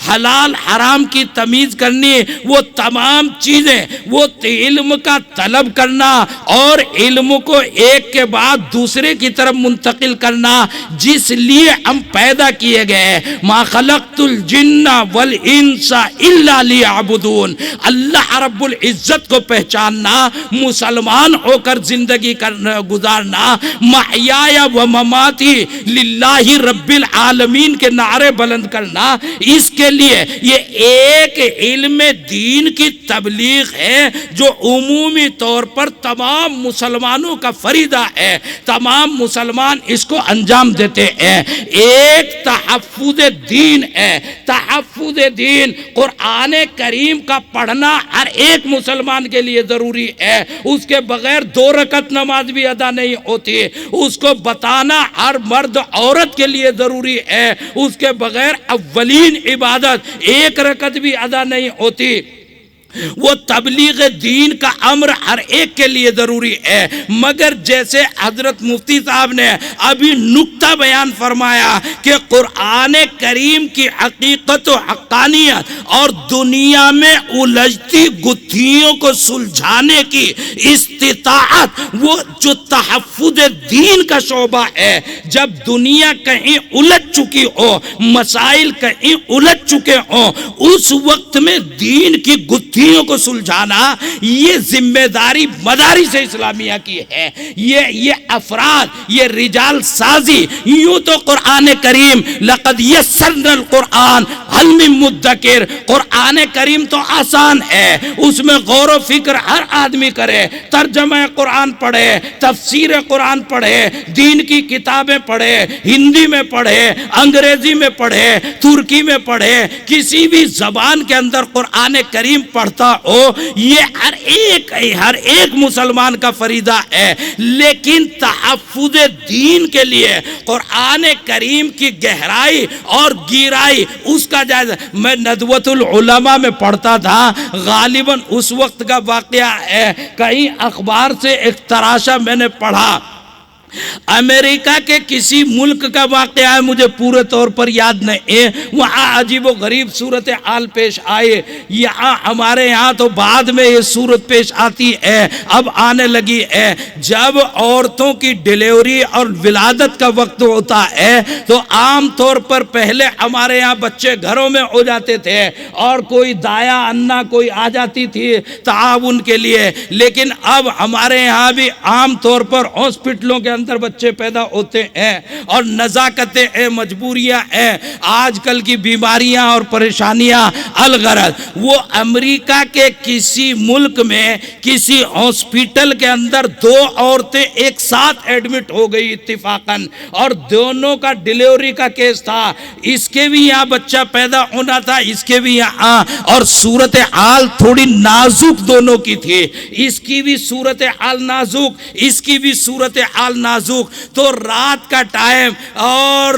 Speaker 3: حلال حرام کی تمیز کرنی، وہ تمام چیزیں، وہ علم کا طلب کرنا اور علم کو ایک کے بعد دوسرے کی طرف منتقل کرنا، جس لیے ہم پیدا کیے گئے۔ ما خلقت الجن والانس الا لیعبدون، اللہ رب العزت کو پہچاننا، مسلمان ہو کر زندگی گزارنا، محیای و مماتی للہ رب العالمین کے نعرے بلند کرنا، اس کے لیے یہ ایک علم دین کی تبلیغ ہے جو عمومی طور پر تمام مسلمانوں کا فریضہ ہے، تمام مسلمان اس کو انجام دیتے ہیں۔ ایک تحفظ دین ہے، تحفظ دین قرآن کریم کا پڑھنا ہر ایک مسلمان کے لیے ضروری ہے، اس کے بغیر 2 رکعت نماز بھی ادا نہیں ہوتی، اس کو بتانا ہر مرد عورت کے لیے ضروری ہے، اس کے بغیر اولین عبادت 1 رکعت بھی ادا نہیں ہوتی۔ وہ تبلیغ دین کا امر ہر ایک کے لیے ضروری ہے، مگر جیسے حضرت مفتی صاحب نے ابھی نکتہ بیان فرمایا کہ قرآن کریم کی حقیقت و حقانیت اور دنیا میں الجھتی گتھیوں کو سلجھانے کی استطاعت، وہ جو تحفظ دین کا شعبہ ہے، جب دنیا کہیں الجھ چکی ہو، مسائل کہیں الجھ چکے ہوں، اس وقت میں دین کی گتھی کو سلجھانا یہ ذمہ داری مدارس اسلامیہ کی ہے۔ یہ افراد، یہ رجال سازی، یوں تو قرآن کریم لقد یسرنا القرآن هل من مدکر، قرآن کریم تو آسان ہے، اس میں غور و فکر ہر آدمی کرے، ترجمہ قرآن پڑھے، تفسیر قرآن پڑھے، دین کی کتابیں پڑھے، ہندی میں پڑھے، انگریزی میں پڑھے، ترکی میں پڑھے، کسی بھی زبان کے اندر قرآن کریم پڑھتا ہو، یہ ہر ایک مسلمان کا فریضہ ہے۔ لیکن تحفظ دین کے لیے قرآن کریم کی گہرائی اور گہرائی اس کا جائزہ، میں ندوۃ العلماء میں پڑھتا تھا، غالباً اس وقت کا واقعہ ہے، کہیں اخبار سے ایک تراشا میں نے پڑھا، امریکہ کے کسی ملک کا واقعہ ہے، مجھے پورے طور پر یاد نہیں ہے، وہاں عجیب و غریب صورتحال پیش آئے۔ یہاں ہمارے یہاں تو بعد میں یہ صورت پیش آتی ہے، اب آنے لگی ہے، جب عورتوں کی ڈیلیوری اور ولادت کا وقت ہوتا ہے تو عام طور پر پہلے ہمارے یہاں بچے گھروں میں ہو جاتے تھے اور کوئی دایا انا کوئی آ جاتی تھی تعاون کے لیے، لیکن اب ہمارے یہاں بھی عام طور پر ہاسپٹلوں کے اندر بچے پیدا ہوتے ہیں اور نزاکتیں ہیں، مجبوریاں ہیں، آج کل کی بیماریاں اور پریشانیاں الغرض۔ وہ امریکہ کے کسی ملک میں کسی ہاسپٹل کے اندر 2 عورتیں ایک ساتھ ایڈمٹ ہو گئی اتفاقاً، اور دونوں کا ڈیلیوری کا کیس تھا، اس کے بھی یہاں بچہ پیدا ہونا تھا، اس کے بھی یہاں، اور صورتحال تھوڑی نازک دونوں کی تھی، اس کی بھی صورتحال نازک، اس کی بھی صورتحال نازک۔ تو رات کا ٹائم، اور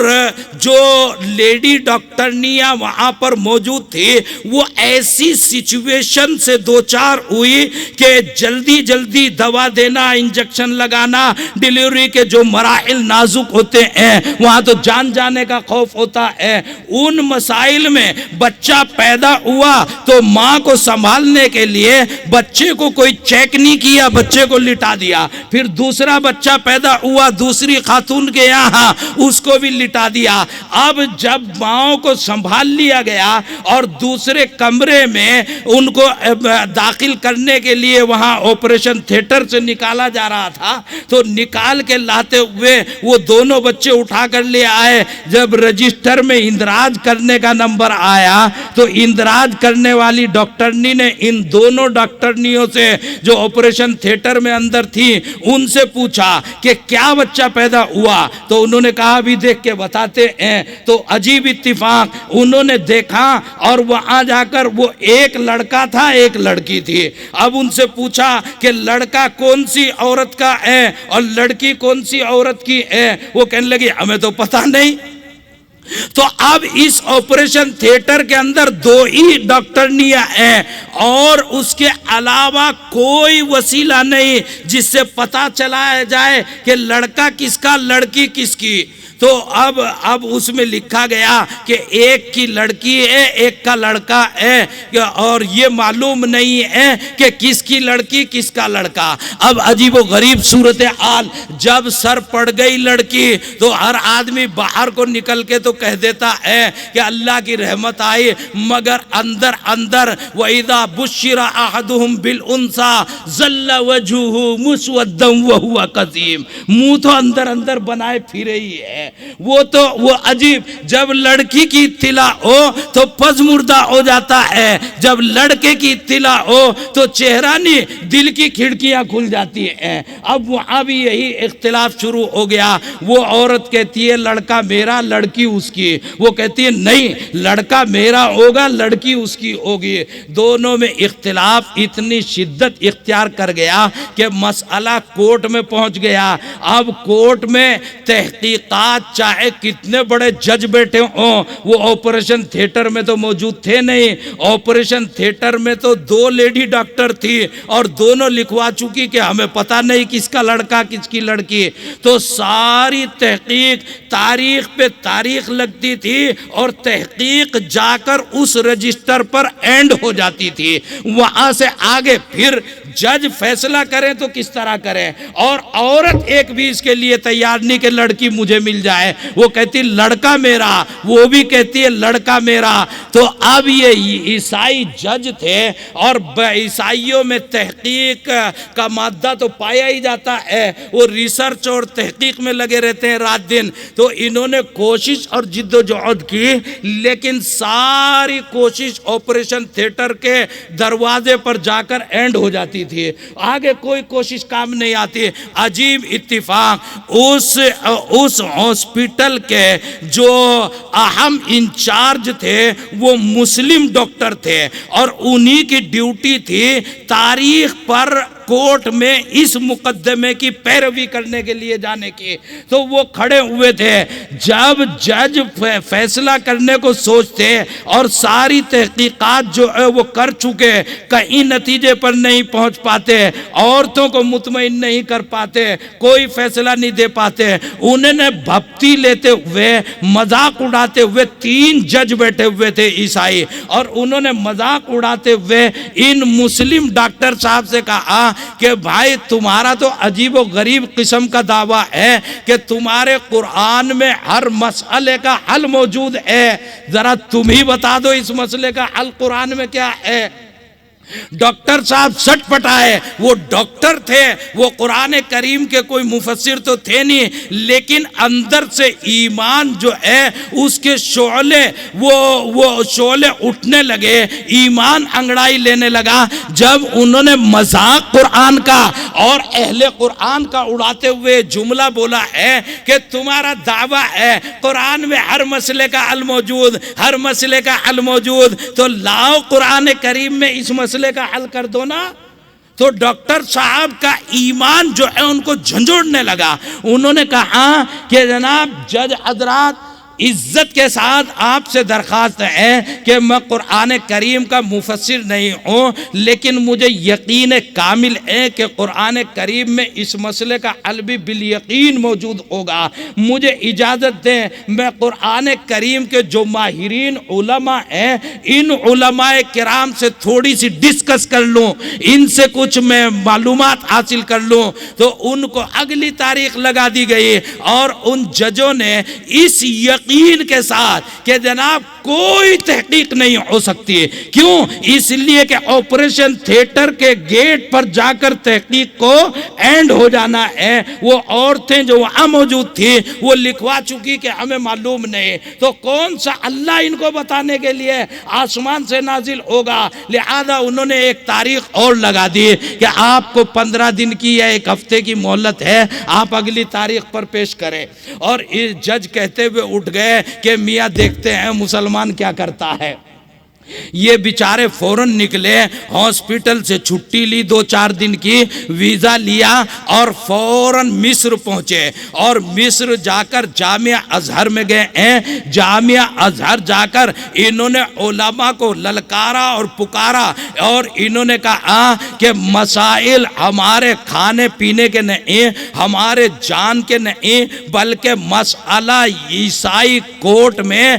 Speaker 3: جو لیڈی ڈاکٹرنیاں وہاں پر موجود تھی وہ ایسی سچویشن سے دوچار ہوئی کہ جلدی جلدی دوا دینا، انجیکشن لگانا، ڈیلیوری کے جو مراحل نازک ہوتے ہیں وہاں تو جان جانے کا خوف ہوتا ہے۔ ان مسائل میں بچہ پیدا ہوا تو ماں کو سنبھالنے کے لیے بچے کو کوئی چیک نہیں کیا، بچے کو لٹا دیا، پھر دوسرا بچہ پیدا ہوا دوسری خاتون کے یہاں، اس کو بھی لٹا دیا۔ اب جب ماؤں کو سنبھال لیا گیا اور دوسرے کمرے میں ان کو داخل کرنے کے لیے وہاں آپریشن تھیٹر سے نکالا جا رہا تھا، تو نکال کے لاتے ہوئے وہ دونوں بچے اٹھا کر لے آئے۔ جب رجسٹر میں اندراج کرنے کا نمبر آیا تو اندراج کرنے والی ڈاکٹرنی نے ان دونوں ڈاکٹرنیوں سے جو آپریشن تھیٹر میں اندر تھی ان سے پوچھا کہ کیا بچہ پیدا ہوا، تو انہوں نے کہا ابھی دیکھ کے بتاتے ہیں۔ تو عجیب اتفاق، انہوں نے دیکھا اور وہاں جا کر وہ ایک لڑکا تھا ایک لڑکی تھی۔ اب ان سے پوچھا کہ لڑکا کون سی عورت کا ہے اور لڑکی کون سی عورت کی ہے، وہ کہنے لگی ہمیں تو پتہ نہیں۔ تو اب اس آپریشن تھیٹر کے اندر دو ہی ڈاکٹرنیاں ہیں اور اس کے علاوہ کوئی وسیلہ نہیں جس سے پتہ چلایا جائے کہ لڑکا کس کا لڑکی کس کی۔ تو اب اس میں لکھا گیا کہ ایک کی لڑکی ہے ایک کا لڑکا ہے، اور یہ معلوم نہیں ہے کہ کس کی لڑکی کس کا لڑکا۔ اب عجیب و غریب صورتحال، جب سر پڑ گئی لڑکی تو ہر آدمی باہر کو نکل کے تو کہہ دیتا ہے کہ اللہ کی رحمت آئی، مگر اندر اندر وَإِذَا بُشِّرَ أَحَدُهُمْ بِالْأُنْثَى ظَلَّ وَجْهُهُ مُسْوَدًّا وَهُوَ كَظِيمٌ، منہ تو اندر اندر بنائے پھر رہی ہے۔ وہ عجیب، جب لڑکی کی اطلاع ہو تو پزمردہ ہو جاتا ہے، جب لڑکے کی اطلاع ہو تو چہرہ نہیں دل کی کھڑکیاں کھل جاتی ہیں۔ اب وہاں بھی یہی اختلاف شروع ہو گیا۔ وہ عورت کہتی ہے لڑکا میرا لڑکی اس کی، وہ کہتی ہے نہیں لڑکا میرا ہوگا لڑکی اس کی ہوگی۔ دونوں میں اختلاف اتنی شدت اختیار کر گیا کہ مسئلہ کورٹ میں پہنچ گیا۔ اب کورٹ میں تحقیقات چاہے کتنے بڑے جج بیٹھے ہوں، وہ آپریشن تھیٹر میں تو موجود تھے نہیں۔ آپریشن تھیٹر میں تو دو لیڈی ڈاکٹر تھی اور دونوں لکھوا چکی کہ ہمیں پتہ نہیں کس کا لڑکا کس کی لڑکی۔ تو ساری تحقیق تاریخ پہ تاریخ لگتی تھی اور تحقیق جا کر اس رجسٹر پر اینڈ ہو جاتی تھی۔ وہاں سے آگے پھر جج فیصلہ کریں تو کس طرح کریں، اور عورت ایک بھی اس کے لیے تیار نہیں کہ لڑکی مجھے مل جائے، وہ کہتی لڑکا میرا، وہ بھی کہتی ہے لڑکا میرا۔ تو اب یہ عیسائی جج تھے اور عیسائیوں میں تحقیق کا مادہ تو پایا ہی جاتا ہے، وہ ریسرچ اور تحقیق میں لگے رہتے ہیں رات دن۔ تو انہوں نے کوشش اور جد و جہد کی، لیکن ساری کوشش آپریشن تھیٹر کے دروازے پر جا کر اینڈ ہو جاتی تھی، آگے کوئی کوشش کام نہیں آتی۔ عجیب اتفاق، اس ہاسپٹل کے جو اہم انچارج تھے وہ مسلم ڈاکٹر تھے اور انہی کی ڈیوٹی تھی تاریخ پر کورٹ میں اس مقدمے کی پیروی کرنے کے لیے جانے کی۔ تو وہ کھڑے ہوئے تھے، جب جج فیصلہ کرنے کو سوچتے اور ساری تحقیقات جو ہے وہ کر چکے، کہیں نتیجے پر نہیں پہنچ پاتے، عورتوں کو مطمئن نہیں کر پاتے، کوئی فیصلہ نہیں دے پاتے، انہوں نے بھپتی لیتے ہوئے مذاق اڑاتے ہوئے، تین جج بیٹھے ہوئے تھے عیسائی، اور انہوں نے مذاق اڑاتے ہوئے ان مسلم ڈاکٹر صاحب سے کہا کہ بھائی تمہارا تو عجیب و غریب قسم کا دعویٰ ہے کہ تمہارے قرآن میں ہر مسئلے کا حل موجود ہے، ذرا تم ہی بتا دو اس مسئلے کا حل قرآن میں کیا ہے۔ ڈاکٹر صاحب سٹ پٹائے، وہ ڈاکٹر تھے، وہ قرآن کریم کے کوئی مفسر تو تھے نہیں، لیکن اندر سے ایمان جو ہے اس کے شعلے وہ شعلے اٹھنے لگے، ایمان انگڑائی لینے لگا جب انہوں نے مذاق قرآن کا اور اہل قرآن کا اڑاتے ہوئے جملہ بولا ہے کہ تمہارا دعویٰ ہے قرآن میں ہر مسئلے کا حل موجود، ہر مسئلے کا حل موجود، تو لاؤ قرآن کریم میں اس مسئلے کا حل کر دو نا۔ تو ڈاکٹر صاحب کا ایمان جو ہے ان کو جھنجھوڑنے لگا۔ انہوں نے کہا کہ جناب جج حضرات، عزت کے ساتھ آپ سے درخواست ہے کہ میں قرآن کریم کا مفسر نہیں ہوں، لیکن مجھے یقین کامل ہے کہ قرآن کریم میں اس مسئلے کا حل بھی بالیقین موجود ہوگا۔ مجھے اجازت دیں میں قرآن کریم کے جو ماہرین علماء ہیں ان علماء کرام سے تھوڑی سی ڈسکس کر لوں، ان سے کچھ میں معلومات حاصل کر لوں۔ تو ان کو اگلی تاریخ لگا دی گئی اور ان ججوں نے اس یقین کے ساتھ کہ جناب کوئی تحقیق نہیں ہو سکتی، کیوں؟ اس لیے کہ آپریشن تھیٹر کے گیٹ پر جا کر تحقیق کو اینڈ ہو جانا ہے۔ وہ عورتیں جو وہاں موجود تھی وہ لکھوا چکی کہ ہمیں معلوم نہیں، تو کون سا اللہ ان کو بتانے کے لیے آسمان سے نازل ہوگا؟ لہذا انہوں نے ایک تاریخ اور لگا دی کہ آپ کو 15 دن کی یا ایک ہفتے کی مہلت ہے، آپ اگلی تاریخ پر پیش کریں۔ اور جج کہتے ہوئے اٹھ گئے کہ میاں دیکھتے ہیں مسلمان کیا کرتا ہے۔ یہ بیچارے فوراً نکلے، ہاسپٹل سے چھٹی لی 2-4 دن کی، ویزا لیا اور فوراً مصر پہنچے، اور مصر جا کر جامعہ ازہر میں گئے ہیں۔ جامعہ ازہر جا کر انہوں نے علماء کو للکارا اور پکارا، اور انہوں نے کہا کہ مسائل ہمارے کھانے پینے کے نہیں، ہمارے جان کے نہیں، بلکہ مسئلہ عیسائی کورٹ میں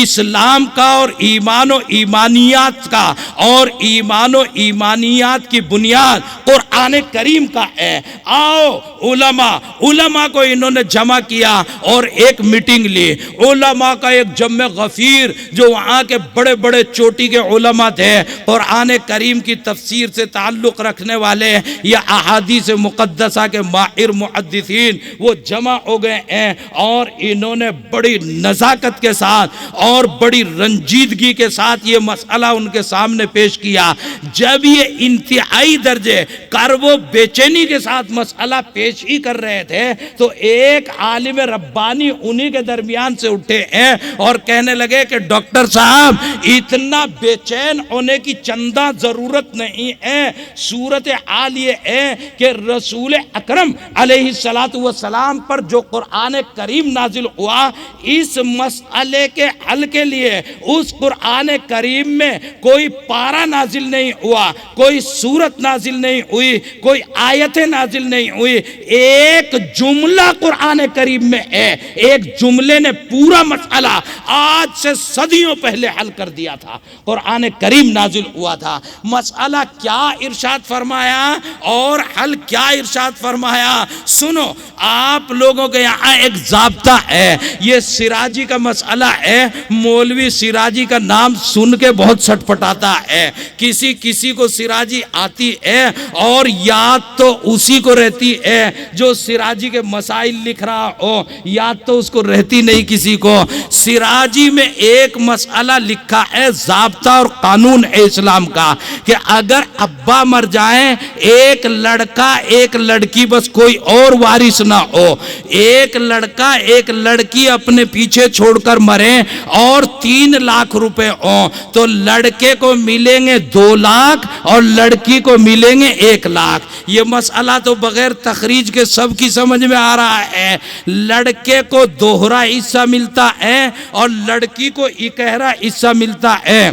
Speaker 3: اسلام کا اور ایمان و ایمانیات کا، اور ایمان و ایمانیات کی بنیاد قرآن کریم کا ہے۔ آؤ علماء کو انہوں نے جمع کیا اور ایک میٹنگ لی۔ علماء کا ایک جمع غفیر جو وہاں کے بڑے بڑے چوٹی کے علماء تھے، قرآن کریم کی تفسیر سے تعلق رکھنے والے یا احادیث مقدسہ کے ماہر محدثین، وہ جمع ہو گئے ہیں، اور انہوں نے بڑی نزاکت کے ساتھ اور بڑی رنجیدگی کے ساتھ یہ مسئلہ ان کے سامنے پیش کیا۔ جب یہ انتہائی درجے کرب و بے چینی کے ساتھ مسئلہ پیش ہی کر رہے تھے تو ایک عالم ربانی انہی کے درمیان سے اٹھے ہیں اور کہنے لگے کہ ڈاکٹر صاحب اتنا بے چین ہونے کی چندہ ضرورت نہیں ہے، صورتحال یہ ہے کہ رسول اکرم علیہ السلام پر جو قرآن کریم نازل ہوا، اس مسئلے کے حل کے لیے اس قرآن کریم میں کوئی پارہ نازل نہیں ہوا، کوئی سورت نازل نہیں ہوئی، کوئی آیتیں نازل نہیں ہوئی، ایک جملہ قرآن کریم میں ہے، ایک جملے نے پورا مسئلہ آج سے صدیوں پہلے حل کر دیا تھا۔ قرآن کریم نازل ہوا تھا، مسئلہ کیا ارشاد فرمایا اور حل کیا ارشاد فرمایا؟ سنو، آپ لوگوں کے یہاں ایک ضابطہ ہے، یہ سراجی کا مسئلہ ہے، مولوی سراجی کا نام سن کے بہت سٹ پٹاتا ہے، کسی کو سراجی آتی ہے اور یاد تو اسی کو رہتی ہے جو سراجی کے مسائل لکھ رہا ہو، یاد تو اس کو رہتی نہیں کسی کو۔ سراجی میں ایک مسئلہ لکھا ہے، ضابطہ اور قانون ہے اسلام کا، کہ اگر ابا مر جائیں، ایک لڑکا ایک لڑکی، بس کوئی اور وارث نہ ہو، ایک لڑکا ایک لڑکی اپنے پیچھے چھوڑ کر مریں اور 3 لاکھ روپے ہوں، تو لڑکے کو ملیں گے 2 لاکھ اور لڑکی کو ملیں گے 1 لاکھ۔ یہ مسئلہ تو بغیر تخریج کے سب کی سمجھ میں آ رہا ہے۔ لڑکے کو دوہرا حصہ ملتا ہے اور لڑکی کو اکہرا حصہ ملتا ہے۔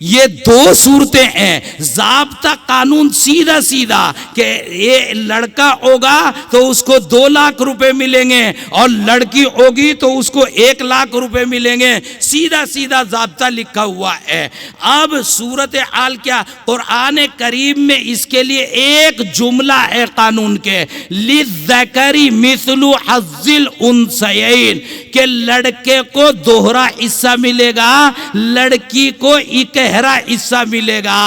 Speaker 3: یہ 2 صورتیں ہیں، ضابطہ قانون سیدھا کہ یہ لڑکا ہوگا تو اس کو 2 لاکھ روپے ملیں گے اور لڑکی ہوگی تو اس کو 1 لاکھ روپے ملیں گے، سیدھا ضابطہ لکھا ہوا ہے۔ اب صورتحال کیا؟ قرآن کریم میں اس کے لیے ایک جملہ ہے قانون کے، لِلذَّكَرِ مِثْلُ حَظِّ الْأُنثَيَيْنِ، کہ لڑکے کو دوہرا حصہ ملے گا، لڑکی کو اکہرا حصہ ملے گا۔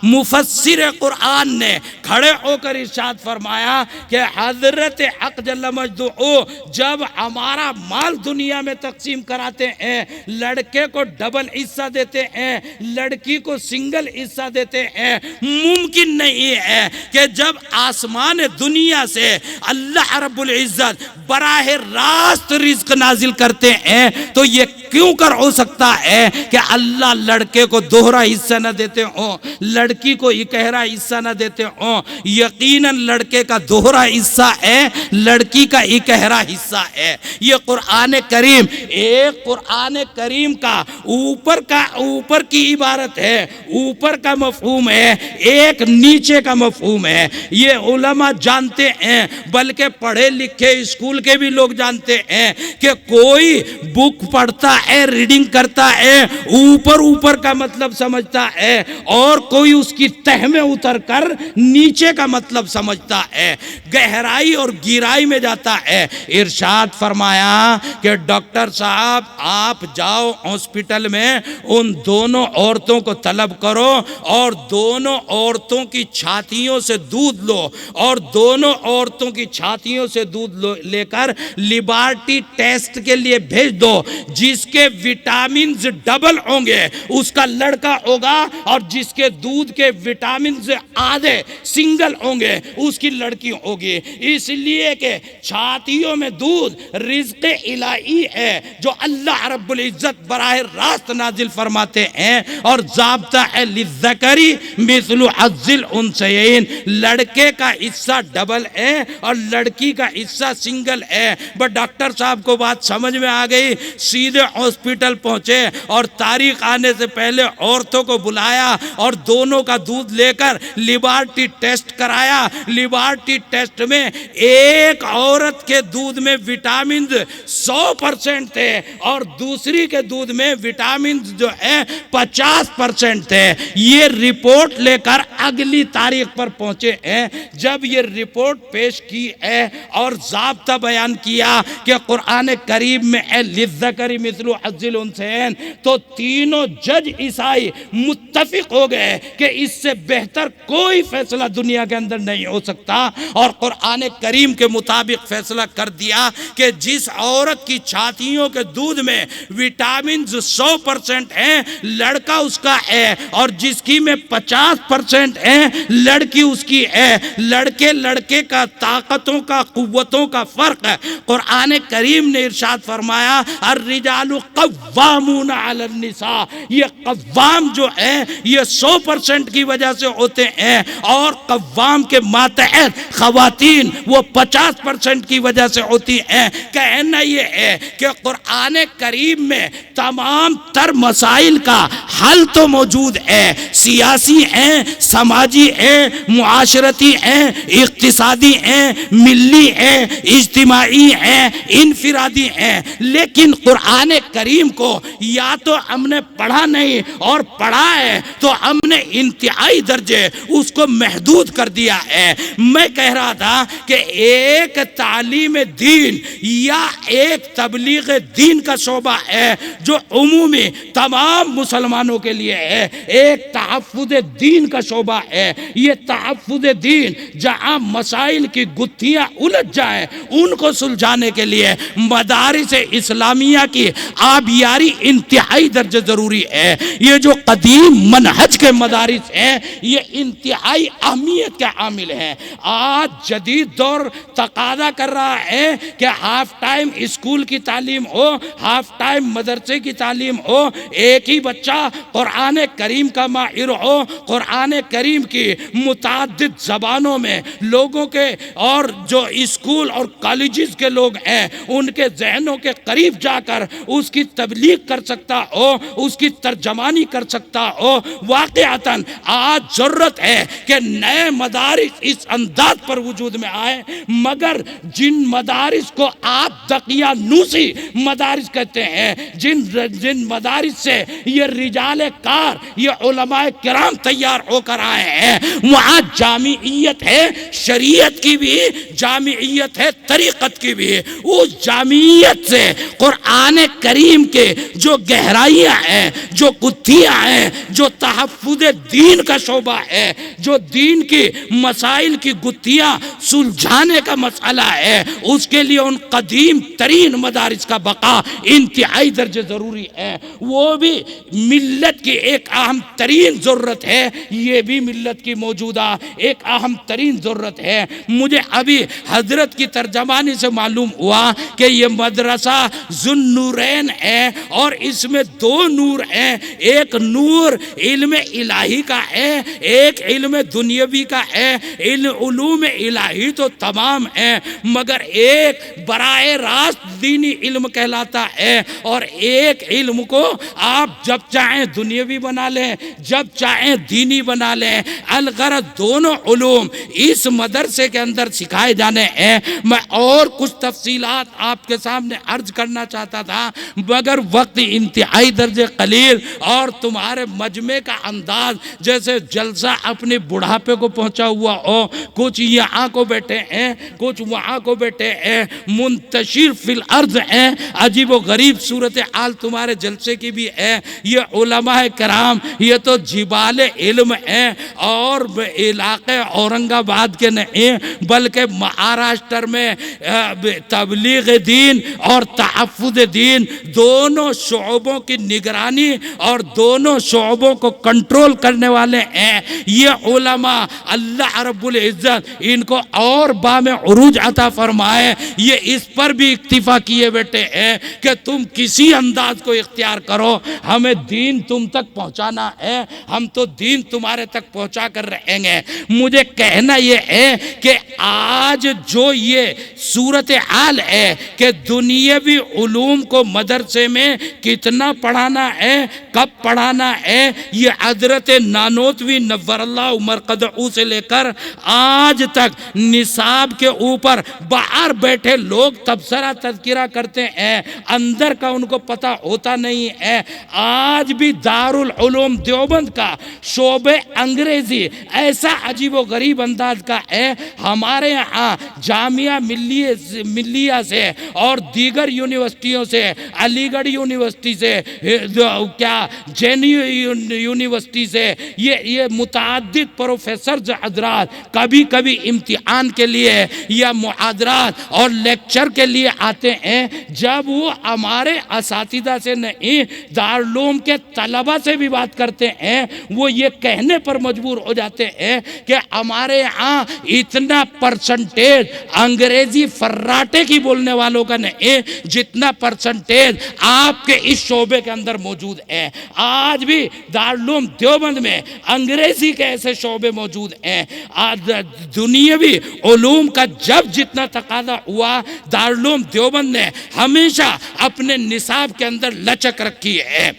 Speaker 3: مفسر قرآن نے کھڑے ہو کر ارشاد فرمایا کہ حضرت حق جل مجدہ جب ہمارا مال دنیا میں تقسیم کراتے ہیں، لڑکے کو ڈبل حصہ دیتے ہیں، لڑکی کو سنگل حصہ دیتے ہیں، ممکن نہیں ہے کہ جب آسمان دنیا سے اللہ رب العزت براہ راست رزق نازل کرتے ہیں تو یہ کیوں کر ہو سکتا ہے کہ اللہ لڑکے کو دوہرا حصہ نہ دیتے ہوں، لڑکی کو اکہرا حصہ نہ دیتے ہوں؟ یقیناً لڑکے کا دوہرا حصہ ہے، لڑکی کا اکہرا حصہ ہے۔ یہ قرآن کریم ایک قرآن کریم کا اوپر کی عبارت ہے، اوپر کا مفہوم ہے، ایک نیچے کا مفہوم ہے۔ یہ علماء جانتے ہیں، بلکہ پڑھے لکھے اسکول کے بھی لوگ جانتے ہیں کہ کوئی بک پڑھتا ہے، ریڈنگ کرتا ہے، اوپر کا مطلب سمجھتا ہے، اور کوئی اس کی تہ میں اتر کر نیچے کا مطلب سمجھتا ہے، گہرائی اور گہرائی میں جاتا ہے۔ ارشاد فرمایا کہ ڈاکٹر صاحب آپ جاؤ ہاسپٹل میں، ان دونوں عورتوں کو طلب کرو اور دونوں عورتوں کی چھاتیوں سے دودھ لو، اور دونوں عورتوں کی چھاتیوں سے دودھ لے کر لیبارٹی ٹیسٹ کے لیے بھیج دو، جس کے وٹامنز ڈبل ہوں گے اس کا لڑکا ہوگا، اور جس کے دودھ کے وٹامنز آدھے سنگل ہوں گے اس کی لڑکی ہوگی۔ اس لیے کہ چھاتیوں میں دودھ رزق الہی ہے جو اللہ رب العزت براہ راست نازل فرماتے ہیں، اور ضابطہ ہے للذکری مثل حظ الانثیین، لڑکے کا حصہ ڈبل ہے اور لڑکی کا حصہ سنگل ہے۔ بس ڈاکٹر صاحب کو بات سمجھ میں آ گئی، سیدھے ہاسپٹل پہنچے اور تاریخ آنے سے پہلے عورتوں کو بلایا اور دونوں کا دودھ لے کر لیبارٹی ٹیسٹ کرایا۔ لیبارٹی ٹیسٹ میں ایک عورت کے دودھ میں وٹامنز 100% تھے اور دوسری کے دودھ میں وٹامنز جو ہے 50% تھے۔ یہ رپورٹ لے کر اگلی تاریخ پر پہنچے ہیں۔ جب یہ رپورٹ پیش کی ہے اور ضابطہ بیان کیا کہ قرآن کریم میں ہے للذکر مثل حظ الانثیین، تو تینوں جج عیسائی متفق ہو گئے کہ اس سے بہتر کوئی فیصلہ دنیا کے اندر نہیں ہو سکتا، اور قرآن کریم کے مطابق فیصلہ کر دیا کہ جس عورت کی چھاتیوں کے دودھ میں وٹامنز 100% ہیں لڑکا اس کا ہے، اور جس کی میں 50% ہیں لڑکی اس کی ہے۔ لڑکے کا طاقتوں کا قوتوں کا فرق ہے۔ قرآن کریم نے ارشاد فرمایا الرجال قوامون علی النساء، یہ قوام جو ہے یہ 100% کی وجہ سے ہوتے ہیں، اور قوام کے ماتحت خواتین وہ 50% کی وجہ سے ہوتی ہیں۔ کہنا یہ ہے کہ قرآن کریم میں تمام تر مسائل کا حل تو موجود ہے، سیاسی ہیں، سماجی ہیں، معاشرتی ہیں، اقتصادی ہیں، ملی ہیں، اجتماعی ہیں، انفرادی ہیں، لیکن قرآن کریم کو یا تو ہم نے پڑھا نہیں اور پڑھا ہے تو ہم نے انتہائی درجے اس کو محدود کر دیا ہے۔ میں کہہ رہا تھا کہ ایک تعلیم دین یا ایک تبلیغ دین کا شعبہ ہے جو عمومی تمام مسلمانوں کے لیے ہے، ایک تحفظ دین کا شعبہ ہے۔ یہ تحفظ دین جہاں مسائل کی گتھیاں الجھ جائیں ان کو سلجھانے کے لیے مدارس اسلامیہ کی آبیاری انتہائی درجے ضروری ہے۔ یہ جو قدیم منہج کے مدارس ہیں یہ انتہائی اہمیت کے حامل ہیں۔ آج جدید دور تقاضا کر رہا ہے کہ ہاف ٹائم اسکول کی تعلیم ہو، ہاف ٹائم مدرسے کی تعلیم ہو، ایک ہی بچہ قرآن کریم کا ماہر ہو، قرآن کریم کی متعدد زبانوں میں لوگوں کے اور جو اسکول اور کالجز کے لوگ ہیں ان کے ذہنوں کے قریب جا کر اس کی تبلیغ کر سکتا ہو، اس کی ترجمانی کر سکتا ہو۔ واقعتاً آج ضرورت ہے کہ نئے مدارس اس انداز پر وجود میں آئے، مگر جن مدارس کو آپ دقیانوسی مدارس کہتے ہیں، جن مدارس سے یہ رجال کار، یہ علماء کرام تیار ہو کر آئے ہیں، وہاں جامعیت ہے، شریعت کی بھی جامعیت ہے، طریقت کی بھی۔ اس جامعیت سے قرآن کریم کے جو گہرائیاں ہیں، جو گتھیاں ہیں، جو تحفظ دین کا شعبہ ہے، جو دین کی مسائل کی گتھیاں سلجھانے کا مسئلہ ہے، اس کے لیے ان قدیم ترین مدارس کا بقا انتہائی درجے ضروری ہے۔ وہ بھی ملت کی ایک اہم ترین ترین ضرورت ہے، یہ بھی ملت کی موجودہ ایک اہم ترین ضرورت ہے۔ مجھے ابھی حضرت کی ترجمانی سے معلوم ہوا کہ یہ مدرسہ ذوالنورین ہے اور اس میں دو نور ہیں، ایک نور علم الہی کا ہے، ایک علم دنیاوی کا ہے۔ علوم الہی تو تمام ہیں مگر ایک براہ راست دینی علم کہلاتا ہے، اور ایک علم کو آپ جب چاہیں دنیاوی بنا لیں، جب چاہیں دینی بنا لیں، الغرض دونوں علوم اس مدرسے کے اندر سکھائے جانے ہیں۔ میں اور کچھ تفصیلات آپ کے سامنے عرض کرنا چاہتا تھا مگر وقت انتہائی درجے قلیل، اور تمہارے مجمع کا انداز جیسے جلسہ اپنے بڑھاپے کو پہنچا ہوا ہو، کچھ یہاں کو بیٹھے ہیں، کچھ وہاں کو بیٹھے ہیں، منتشر فی الارض ہیں، عجیب و غریب صورتحال تمہارے جلسے کی بھی ہے۔ یہ علماء کرام یہ تو جبال علم ہیں، اور علاقے اورنگ آباد کے نہیں بلکہ مہاراشٹر میں تبلیغ دین اور تحفظ دین دونوں شعبوں کی نگرانی اور دونوں شعبوں کو کنٹرول کرنے والے ہیں یہ علماء۔ اللہ رب العزت ان کو اور بام عروج عطا فرمائے۔ یہ اس پر بھی اکتفا کیے بیٹھے ہیں کہ تم کسی انداز کو اختیار کرو، ہمیں دین تم تک پہنچانا ہے، ہم تو دین تمہارے تک پہنچا کر رہیں گے۔ مجھے کہنا یہ ہے کہ آج جو یہ صورتحال ہے کہ دنیاوی علوم کو مدرسے میں کتنا پڑھانا ہے، کب پڑھانا ہے، یہ حضرت نانوتوی نور اللہ مرقدہ سے لے کر آج تک نصاب کے اوپر باہر بیٹھے لوگ تبصرہ تذکرہ کرتے ہیں، اندر کا ان کو پتہ ہوتا نہیں ہے۔ آج بھی دارالعلوم دیوبند کا شعبہ انگریزی ایسا عجیب و غریب انداز کا ہے، ہمارے ہاں جامعہ ملیہ سے اور دیگر یونیورسٹیوں سے، علی گڑھ یونیورسٹی سے، کیا جین یونیورسٹی سے، یہ متعدد پروفیسرز حضرات کبھی کبھی امتحان کے لیے یا محاضرات اور لیکچر کے لیے آتے ہیں، جب وہ ہمارے اساتذہ سے نہیں دارالعلوم کے طلبہ سے بھی بات کرتے ہیں، وہ یہ کہنے پر مجبور ہو جاتے ہیں کہ ہمارے ہاں اتنا پرسنٹیج انگریزی فراٹے کی بولنے والوں کا نہیں جتنا پرسنٹیج آپ کے اس شعبے کے اندر موجود ہے۔ آج بھی دارالعلوم دیوبند میں انگریزی کے ایسے شعبے موجود ہیں۔ دنیاوی علوم کا جب جتنا تقاضا ہوا دارالعلوم دیوبند نے ہمیشہ اپنے نصاب کے اندر لچک رکھی ہے۔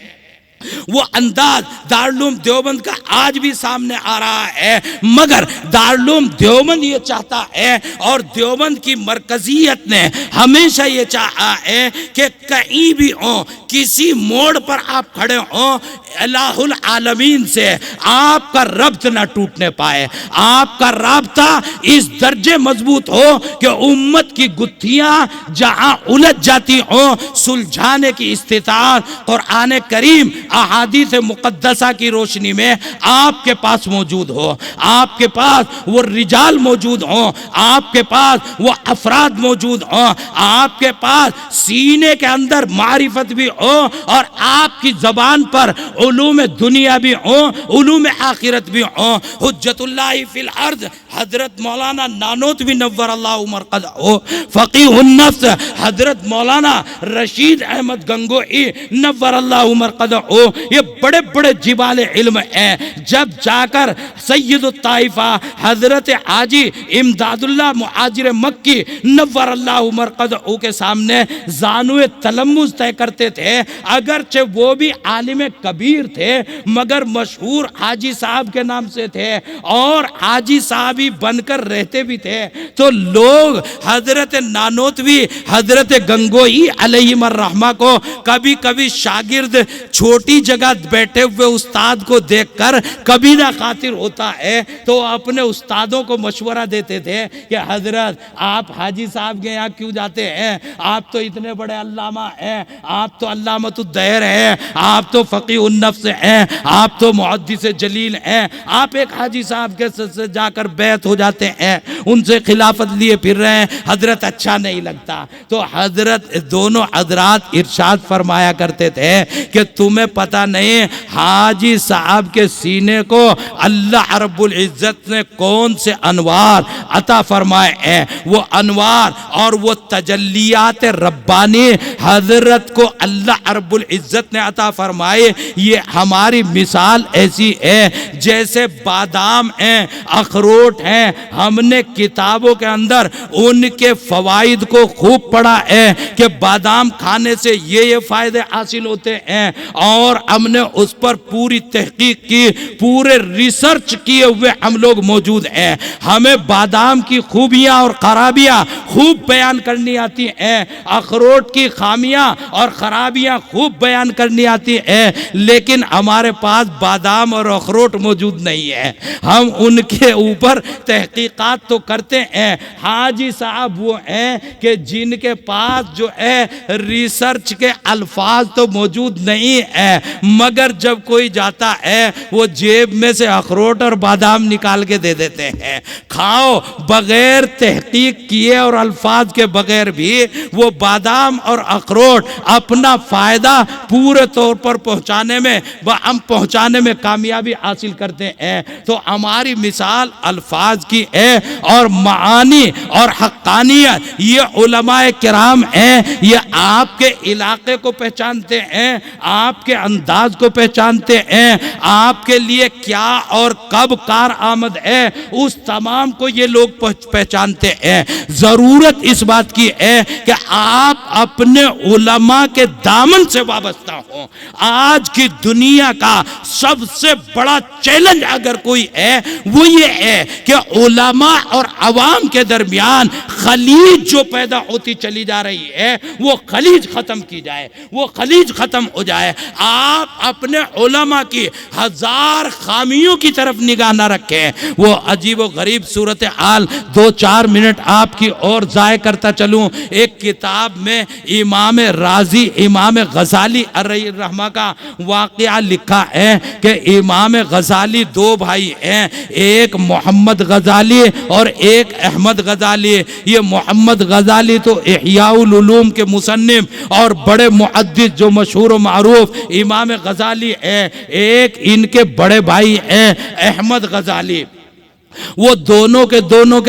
Speaker 3: وہ انداز دارالعلوم دیوبند کا آج بھی سامنے آ رہا ہے، مگر دارالعلوم دیوبند یہ چاہتا ہے اور دیوبند کی مرکزیت نے ہمیشہ یہ چاہا ہے کہ کہیں بھی ہوں، کسی موڑ پر آپ کھڑے ہوں، الہ العالمین سے آپ کا ربط نہ ٹوٹنے پائے، آپ کا رابطہ اس درجے مضبوط ہو کہ امت کی گتھیاں جہاں الجھ جاتی ہوں سلجھانے کی استطاعت قرآن کریم احادیث مقدسہ کی روشنی میں آپ کے پاس موجود ہو، آپ کے پاس وہ رجال موجود ہوں، آپ کے پاس وہ افراد موجود ہوں، آپ کے پاس سینے کے اندر معرفت بھی ہو اور آپ کی زبان پر علوم دنیا بھی ہوں، علوم آخرت بھی ہوں۔ حجت اللہ فی الارض حضرت مولانا نانوتوی نور اللہ مرقدہ ہو، فقیہ النفس حضرت مولانا رشید احمد گنگوئی نور اللہ مرقدہ ہو، یہ بڑے بڑے جبال علم ہیں۔ جب جا کر سید الطائفہ حضرت حاجی امداد اللہ مہاجر مکی نور اللہ مرقدہ کے سامنے زانو تلمذ طے کرتے تھے، اگرچہ وہ بھی عالم کبیر تھے مگر مشہور حاجی صاحب کے نام سے تھے اور حاجی صاحب ہی بن کر رہتے بھی تھے، تو لوگ حضرت نانوتوی حضرت گنگوئی علیہ الرحمہ کو کبھی کبھی شاگرد چھوٹی جگہ بیٹھے ہوئے استاد کو دیکھ کر کبھی نہ خاطر ہوتا ہے تو اپنے استادوں کو مشورہ دیتے تھے کہ حضرت آپ حاجی صاحب کے یہاں کیوں جاتے ہیں، آپ تو اتنے بڑے علامہ ہیں، آپ تو علامۃ الدہر ہیں، آپ تو فقیہ النفس ہیں، آپ تو محدث جلیل ہیں، آپ ایک حاجی صاحب کے سے جا کر بیعت ہو جاتے ہیں، ان سے خلافت لیے پھر رہے ہیں، حضرت اچھا نہیں لگتا۔ تو حضرت دونوں حضرات ارشاد فرمایا کرتے تھے کہ تمہیں پتہ نہیں حاجی صاحب کے سینے کو اللہ رب العزت نے کون سے انوار عطا فرمائے ہیں۔ وہ انوار اور وہ تجلیات ربانی حضرت کو اللہ رب العزت نے عطا فرمائے۔ یہ ہماری مثال ایسی ہے جیسے بادام ہیں، اخروٹ ہیں، ہم نے کتابوں کے اندر ان کے فوائد کو خوب پڑھا ہے کہ بادام کھانے سے یہ فائدے حاصل ہوتے ہیں، اور ہم نے اس پر پوری تحقیق کی، پورے ریسرچ کیے ہوئے ہم لوگ موجود ہیں۔ ہمیں بادام کی خوبیاں اور خرابیاں خوب بیان کرنی آتی ہیں، اخروٹ کی خامیاں اور خرابیاں خوب بیان کرنی آتی ہیں، لیکن ہمارے پاس بادام اور اخروٹ موجود نہیں ہے۔ ہم ان کے اوپر تحقیقات تو کرتے ہیں۔ حاجی صاحب وہ ہیں کہ جن کے پاس جو ہے ریسرچ کے الفاظ تو موجود نہیں ہے، مگر جب کوئی جاتا ہے وہ جیب میں سے اخروٹ اور بادام نکال کے دے دیتے ہیں، کھاؤ، بغیر تحقیق کیے اور الفاظ کے بغیر بھی وہ بادام اور اخروٹ اپنا فائدہ پورے طور پر پہنچانے میں کامیابی حاصل کرتے ہیں۔ تو ہماری مثال الفاظ کی ہے، اور معانی اور حقانیت یہ علماء کرام ہیں، یہ آپ کے علاقے کو پہچانتے ہیں، آپ کے انداز کو پہچانتے ہیں، آپ کے لیے کیا اور کب کار آمد ہے اس تمام کو یہ لوگ پہچانتے ہیں۔ ضرورت اس بات کی ہے کہ آپ اپنے علماء کے دامن سے وابستہ ہوں۔ آج کی دنیا کا سب سے بڑا چیلنج اگر کوئی ہے وہ یہ ہے کہ علماء اور عوام کے درمیان خلیج جو پیدا ہوتی چلی جا رہی ہے وہ خلیج ختم کی جائے، وہ خلیج ختم ہو جائے۔ آپ اپنے علماء کی ہزار خامیوں کی طرف نگاہ نہ رکھیں۔ وہ عجیب و غریب صورتحال 2-4 منٹ آپ کی اور ضائع کرتا چلوں۔ ایک کتاب میں امام رازی، امام غزالی علیہ الرحمہ کا واقعہ لکھا ہے کہ امام غزالی 2 بھائی ہیں، ایک محمد غزالی اور ایک احمد غزالی۔ یہ محمد غزالی تو احیاء العلوم کے مصنف اور بڑے محدث جو مشہور و معروف امام غزالی ہے، ایک ان کے بڑے بھائی ہیں احمد غزالی۔ وہ دونوں کے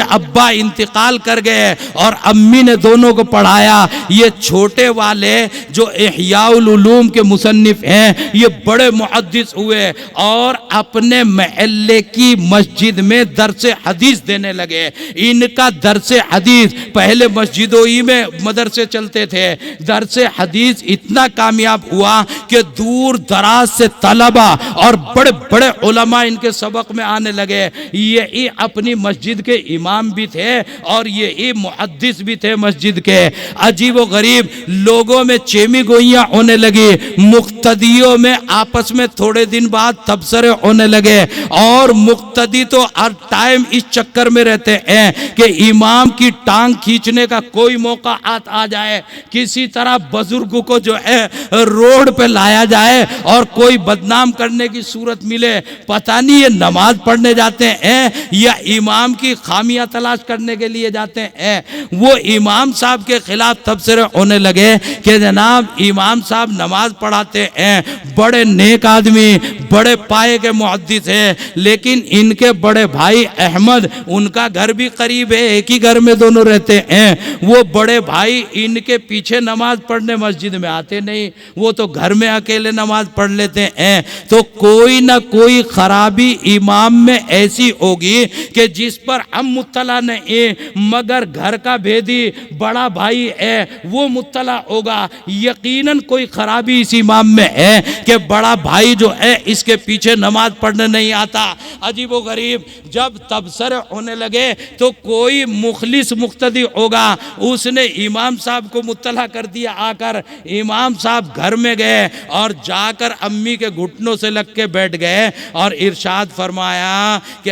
Speaker 3: ابا انتقال کر گئے اور امی نے دونوں کو پڑھایا۔ یہ چھوٹے والے جو احیاء العلوم کے مصنف ہیں یہ بڑے محدث ہوئے اور اپنے محلے کی مسجد میں درس حدیث دینے لگے۔ ان کا درس حدیث، پہلے مسجدوں ہی میں مدرسے چلتے تھے، درس حدیث اتنا کامیاب ہوا کہ دور دراز سے طلبہ اور بڑے بڑے علماء ان کے سبق میں آنے لگے۔ یہ اپنی مسجد کے امام بھی تھے اور یہ محدث بھی تھے مسجد کے۔ عجیب و غریب لوگوں میں چیمی گوئیاں ہونے لگی، مقتدیوں میں آپس میں تھوڑے دن بعد تبصرے ہونے لگے، اور مقتدی تو ہر ٹائم اس چکر میں رہتے ہیں کہ امام کی ٹانگ کھینچنے کا کوئی موقع آ جائے، کسی طرح بزرگ کو جو ہے روڈ پہ لایا جائے اور کوئی بدنام کرنے کی صورت ملے۔ پتہ نہیں یہ نماز پڑھنے جاتے ہیں یا امام کی خامیاں تلاش کرنے کے لیے جاتے ہیں۔ وہ امام صاحب کے خلاف تبصرے ہونے لگے کہ جناب امام صاحب نماز پڑھاتے ہیں، بڑے نیک آدمی، بڑے پائے کے محدث ہیں، لیکن ان کے بڑے بھائی احمد، ان کا گھر بھی قریب ہے، ایک ہی گھر میں دونوں رہتے ہیں، وہ بڑے بھائی ان کے پیچھے نماز پڑھنے مسجد میں آتے نہیں، وہ تو گھر میں اکیلے نماز پڑھ لیتے ہیں۔ تو کوئی نہ کوئی خرابی امام میں ایسی ہوگی کہ جس پر ہم مطلع نہیں، مگر گھر کا بھیدی بڑا بھائی ہے وہ مطلع ہوگا۔ یقیناً کوئی خرابی اس امام میں ہے کہ بڑا بھائی جو ہے اس کے پیچھے نماز پڑھنے نہیں آتا۔ عجیب و غریب جب تبصرے ہونے لگے تو کوئی مخلص مقتدی ہوگا، اس نے امام صاحب کو مطلع کر دیا۔ آ کر امام صاحب گھر میں گئے اور جا کر امی کے گھٹنوں سے لگ کے بیٹھ گئے اور ارشاد فرمایا کہ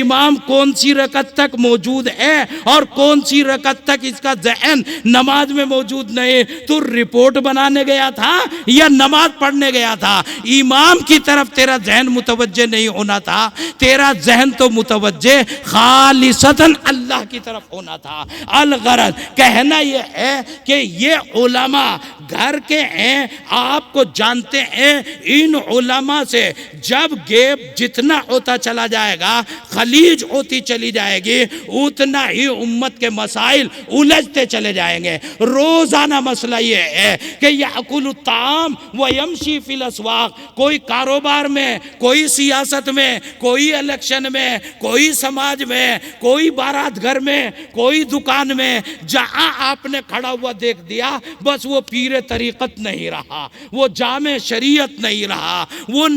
Speaker 3: امام کون سی رکعت تک موجود ہے اور کون سی رکعت تک اس کا ذہن نماز میں موجود نہیں. تو رپورٹ بنانے گیا تھا یا نماز پڑھنے گیا تھا؟ امام کی طرف تیرا ذہن متوجہ نہیں ہونا تھا، تیرا ذہن تو متوجہ خالصتاً اللہ کی طرف ہونا تھا. الغرض کہنا یہ ہے کہ یہ علماء گھر کے ہیں، آپ کو جانتے ہیں. ان علماء سے جب گیپ جتنا ہوتا چلا جائے گا، خلیج ہوتی چلی جائے گی، اتنا ہی امت کے مسائل الجھتے چلے جائیں گے. روزانہ مسئلہ یہ ہے کہ یأکل الطعام ویمشی فی الاسواق. کوئی کاروبار میں، کوئی سیاست میں، کوئی الیکشن میں، کوئی سماج میں، کوئی بارات گھر میں، کوئی دکان میں، جہاں آپ نے کھڑا ہوا دیکھ دیا بس وہ پیر طریقت نہیں رہا، وہ جامع شریعت نہیں رہا، وہ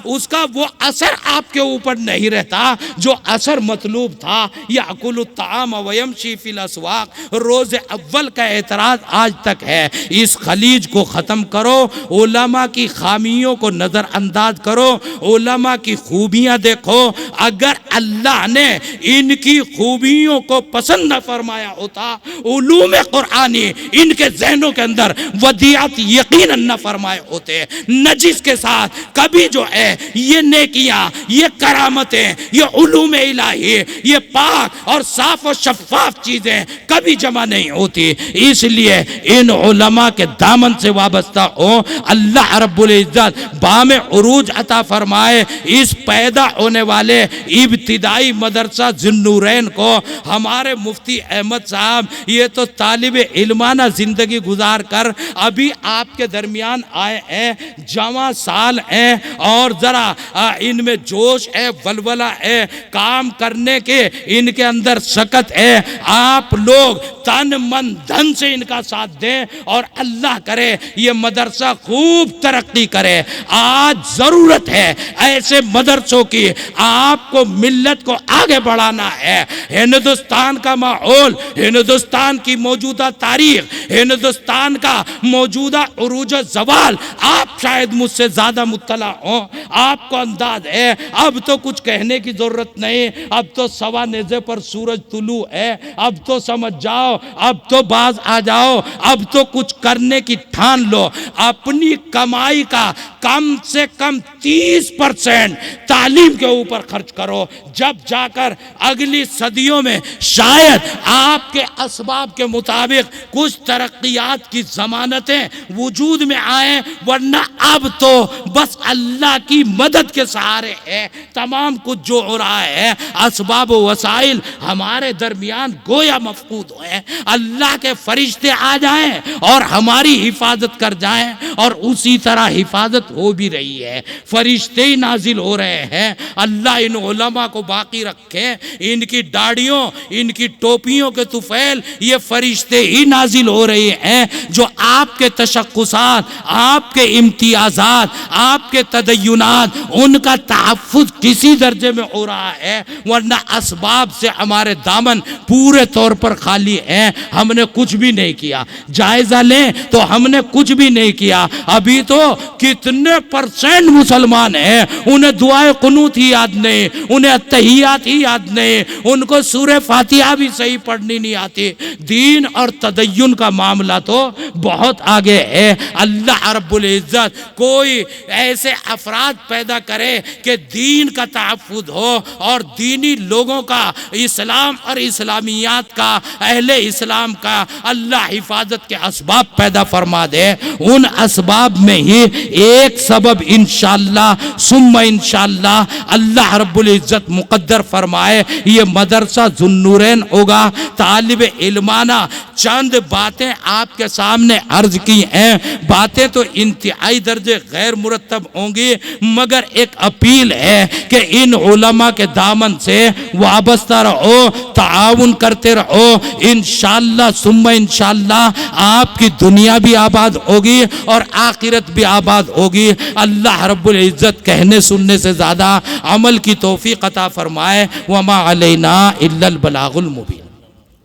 Speaker 3: اس کا وہ اثر آپ کے اوپر نہیں رہتا جو اثر مطلوب تھا. یأکل الطعام ویمشی فی الاسواق. روز اول کا اعتراض آج تک ہے. اس خلیج کو ختم کرو، علماء کی خامیوں کو نظر انداز کرو، علماء کی خوبیاں دیکھو. اگر اللہ نے ان کی خوبیوں کو پسند نہ فرمایا ہوتا، علوم قرآنی ان کے ذہنوں کے اندر ودیعت یقیناً نہ فرمائے ہوتے. نجس کے ساتھ کبھی جو ہے یہ نیکیاں، یہ کرامتیں، یہ علوم الہی، یہ پاک اور صاف و شفاف چیزیں کبھی جمع نہیں ہوتی. اس لیے ان علماء کے دامن سے وابستہ ہو. اللہ رب العزت بام عروج عطا فرمائے. اس پیدا ہونے والے ابتدائی مدرسہ ذوالنورین کو ہمارے مفتی احمد صاحب یہ تو طالب علمانہ زندگی گزار کر ابھی آپ کے درمیان آئے ہیں، جوان سال ہیں اور ذرا ان میں جوش ہے، ولولہ ہے، کام کرنے کے ان کے اندر سکت ہے. آپ لوگ تن من دھن سے ان کا ساتھ دیں اور اللہ کرے یہ مدرسہ خوب ترقی کرے. آج ضرورت ہے ایسے مدرسوں کی. آپ کو ملت کو آگے بڑھانا ہے. ہندوستان کا ماحول، ہندوستان کی موجودہ تاریخ، ہندوستان کا موجودہ عروج و زوال آپ شاید مجھ سے زیادہ مطلع ہوں. آپ کو انداز ہے اب تو کچھ کہنے کی ضرورت نہیں، اب تو سوا نیزے پر سورج طلوع ہے. اب تو سمجھ جاؤ، اب تو باز آ جاؤ، اب تو کچھ کرنے کی ٹھان لو. اپنی کمائی کا کم سے کم 30% تعلیم کے اوپر خرچ کرو. جب جا کر اگلی صدیوں میں شاید آپ کے اسباب کے مطابق کچھ ترقیات کی ضمانتیں وجود میں آئیں، ورنہ اب تو بس اللہ کی مدد کے سہارے ہے تمام کچھ جو ہو رہا ہے. اسباب و وسائل ہمارے درمیان گویا مفقود ہیں. اللہ کے فرشتے آ جائیں اور ہماری حفاظت کر جائیں، اور اسی طرح حفاظت ہو بھی رہی ہے. فرشتے ہی نازل ہو رہے ہیں. اللہ ان علماء کو باقی رکھے. ان کی داڑھیوں، ان کی ٹوپیوں کے طفیل یہ فرشتے ہی نازل ہو رہے ہیں جو آپ کے تشخصات، آپ کے امتیازات، آپ کے تدینات، ان کا تحفظ کسی درجے میں ہو رہا ہے. ورنہ اسباب سے ہمارے دامن پورے طور پر خالی ہیں. ہم نے کچھ بھی نہیں کیا. جائزہ لیں تو ہم نے کچھ بھی نہیں کیا. ابھی تو کتنے % مسلمان ہیں انہیں دعائے قنوت ہی یاد نہیں، انہیں التحیات ہی یاد نہیں، ان کو سورہ فاتحہ بھی صحیح پڑھنی نہیں آتی. دین اور تدین کا معاملہ تو بہت آگے ہے. اللہ رب العزت کوئی ایسے افراد پیدا کرے کہ دین کا تحفظ ہو اور دینی لوگوں کا، اسلام اور اسلامیات کا، اہل اسلام کا اللہ حفاظت کے اسباب پیدا فرما دے. ان اسباب میں ہی ایک سبب انشاءاللہ ثم انشاءاللہ اللہ رب العزت مقدر فرمائے یہ مدرسہ ذوالنورین ہوگا. طالب علمانہ چند باتیں آپ کے سامنے عرض کی ہیں. باتیں تو انتہائی درجے غیر مرتب ہوں گی، مگر ایک اپیل ہے کہ ان علماء کے دامن سے وابستہ رہو، تعاون کرتے رہو. انشاءاللہ ثم انشاءاللہ آپ کی دنیا بھی آباد ہوگی اور آخرت بھی آباد ہوگی. اللہ رب العزت کہنے سننے سے زیادہ عمل کی توفیق عطا فرمائے. وما علینا الا البلاغ المبین.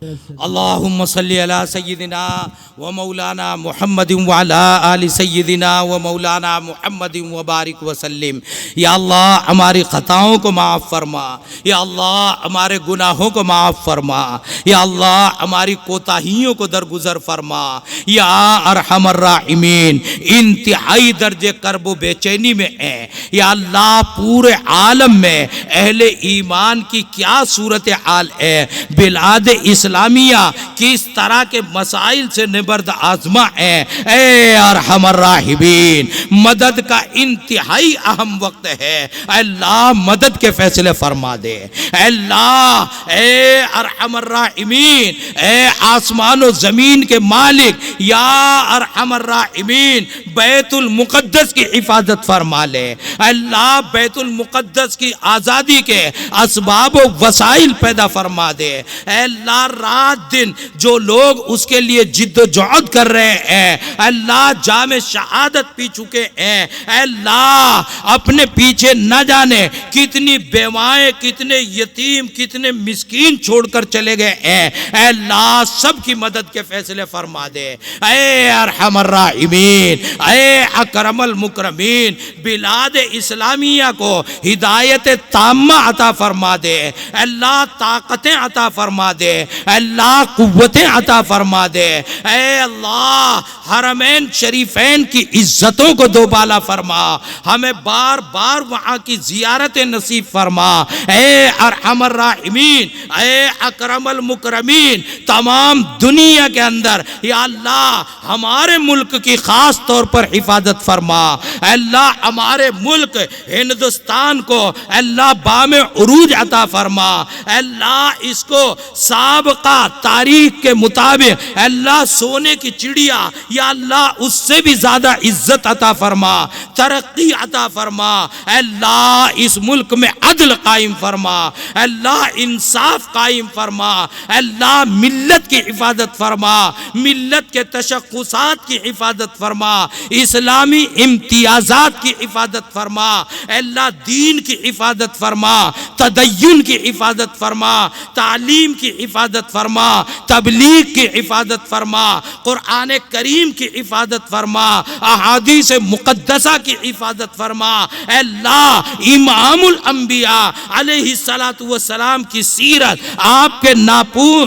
Speaker 3: اللہم صلی علی سیدنا و مولانا محمد وعلی آل سیدنا و مولانا محمد وبارک وسلم۔ یا اللہ ہماری خطاؤں کو معاف فرما، یا اللہ ہمارے گناہوں کو معاف فرما، یا اللہ ہماری کوتاہیوں کو درگزر فرما، یا ارحم الراحمین۔ انتہائی درجے کرب و بے چینی میں ہیں یا اللہ، پورے عالم میں اہل ایمان کی کیا صورتحال ہے، بلاد اسلامیہ کس طرح کے مسائل سے نبرد آزما ہے۔ اے ارحم الراحمین، مدد کا انتہائی اہم وقت ہے، اے اللہ مدد کے فیصلے فرما دے، اے اللہ، اے ارحم الراحمین، اے آسمان و زمین کے مالک، یا ارحم الراحمین، بیت المقدس کی حفاظت فرما لے، اے اللہ بیت المقدس کی آزادی کے اسباب و وسائل پیدا فرما دے، اے اللہ رات دن جو لوگ اس کے لیے جد و جہد کر رہے ہیں، اے اللہ جام شہادت پی چکے ہیں، اے اللہ اپنے پیچھے نہ جانے کتنی بیوائیں، کتنے یتیم، کتنے مسکین چھوڑ کر چلے گئے ہیں، اے اللہ سب کی مدد کے فیصلے فرما دے، اے ارحم الراحمین، اے اکرم المکرمین، بلاد اسلامیہ کو ہدایت تامہ عطا فرما دے، اے اللہ طاقتیں عطا فرما دے، اے اللہ قوتیں عطا فرما دے، اے اللہ حرمین شریفین کی عزتوں کو دوبالا فرما، ہمیں بار بار وہاں کی زیارت نصیب فرما، اے ارحم الراحمین، اے اکرم المکرمین، تمام دنیا کے اندر یا اللہ ہمارے ملک کی خاص طور پر حفاظت فرما، اے اللہ ہمارے ملک ہندوستان کو اے اللہ بام عروج عطا فرما، اے اللہ اس کو سابقہ تاریخ کے مطابق اے اللہ سونے کی چڑیا یا اللہ اس سے بھی زیادہ عزت عطا فرما، ترقی عطا فرما، اے اللہ اس ملک میں عدل قائم فرما، اے اللہ انصاف قائم فرما، اے اللہ ملت کی حفاظت فرما، ملت کے تشخصات کی حفاظت فرما، اسلامی امتیازات کی حفاظت فرما، اے اللہ دین کی حفاظت فرما، تدین کی حفاظت فرما، تعلیم کی حفاظت فرما، تبلیغ کی حفاظت فرما، قرآن کریم کی حفاظت فرما، احادیث مقدسہ کی حفاظت فرما، اے اللہ امام الانبیاء علیہ السلام کی سیرت، آپ کے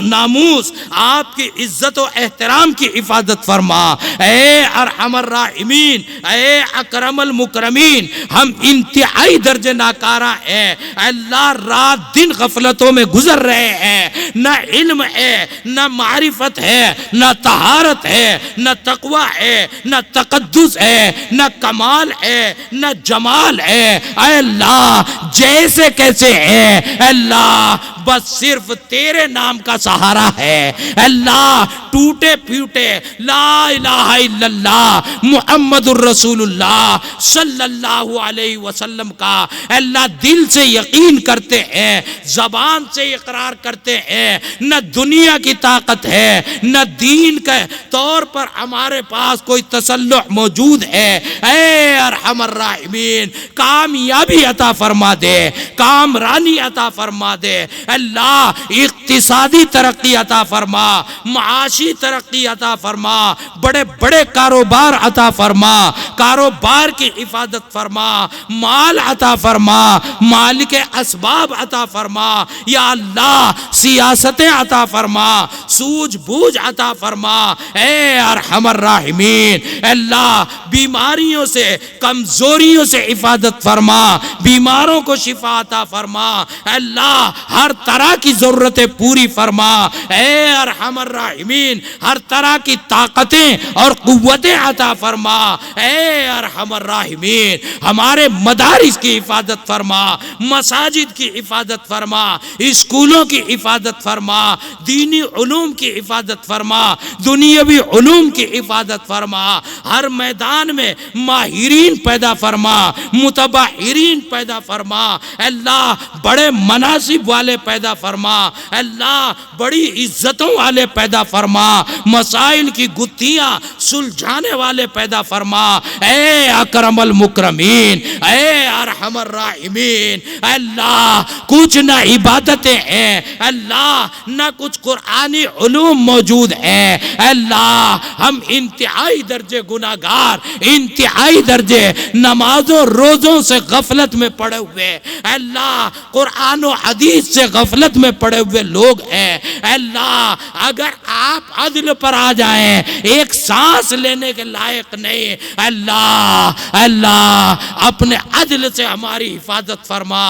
Speaker 3: ناموس، آپ کی عزت و احترام کی حفاظت فرما، اے ارحم الراحمین، اے اکرم المکرمین، ہم انتہائی درجے ناکارہ ہیں، اے اللہ رات دن غفلتوں میں گزر رہے ہیں، نہ علم ہے، نہ معرفت ہے، نہ طہارت ہے، نہ تقوی ہے، نہ تقدس ہے، نہ کمال ہے، نہ جمال ہے، اے اللہ جیسے کیسے ہے، اے اللہ بس صرف تیرے نام کا سہارا ہے، اے اللہ ٹوٹے پھوٹے لا الہ الا اللہ محمد الرسول اللہ صلی اللہ علیہ وسلم کا اے اللہ دل سے یقین کرتے ہیں، زبان سے اقرار کرتے ہیں، نہ دنیا کی طاقت ہے، نہ دین کے طور پر ہمارے پاس کوئی تسلح موجود ہے، اے ارحم الراحمین کامیابی عطا فرما دے، کامرانی عطا فرما دے، اللہ اقتصادی ترقی عطا فرما، معاشی ترقی عطا فرما، بڑے بڑے کاروبار عطا فرما، کاروبار کی حفاظت فرما، مال عطا فرما، مال کے اسباب عطا فرما، یا اللہ سیاستیں عطا فرما، سوجھ بوجھ عطا فرما، اے ارحم الراحمین، اللہ بیماریوں سے کمزوریوں سے حفاظت فرما، بیماروں کو شفا عطا فرما، اللہ ہر طرح کی ضرورتیں پوری فرما، اے ارحم الراحمین ہر طرح کی طاقتیں اور قوتیں عطا فرما، اے ارحم الراحمین ہمارے مدارس کی حفاظت فرما، مساجد کی حفاظت فرما، اسکولوں کی حفاظت فرما، دینی علوم کی حفاظت فرما، دنیا دنیاوی علوم کی حفاظت فرما، ہر میدان میں ماہرین پیدا فرما، متبحرین پیدا فرما، اللہ بڑے مناصب والے پیدا فرما، اللہ بڑی عزتوں والے پیدا فرما، مسائل کی گتھیاں سلجھانے والے پیدا فرما، اے اکرم المکرمین، اے ارحم الراحمین۔ اللہ کچھ نہ عبادتیں ہیں اللہ، نہ کچھ قرآنی علوم موجود ہیں اللہ، ہم انتہائی درجے گناہگار، انتہائی درجے نمازوں روزوں سے غفلت میں پڑے ہوئے اللہ، قرآن و حدیث سے غفلت میں پڑے ہوئے لوگ ہیں اللہ۔ اگر آپ عدل پر آ جائیں ایک سانس لینے کے لائق نہیں اللہ، اللہ اپنے عدل سے ہماری حفاظت فرما،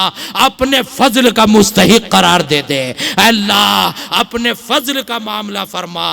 Speaker 3: اپنے فضل کا مستحق قرار دے دے اللہ، اپنے فضل کا معاملہ فرما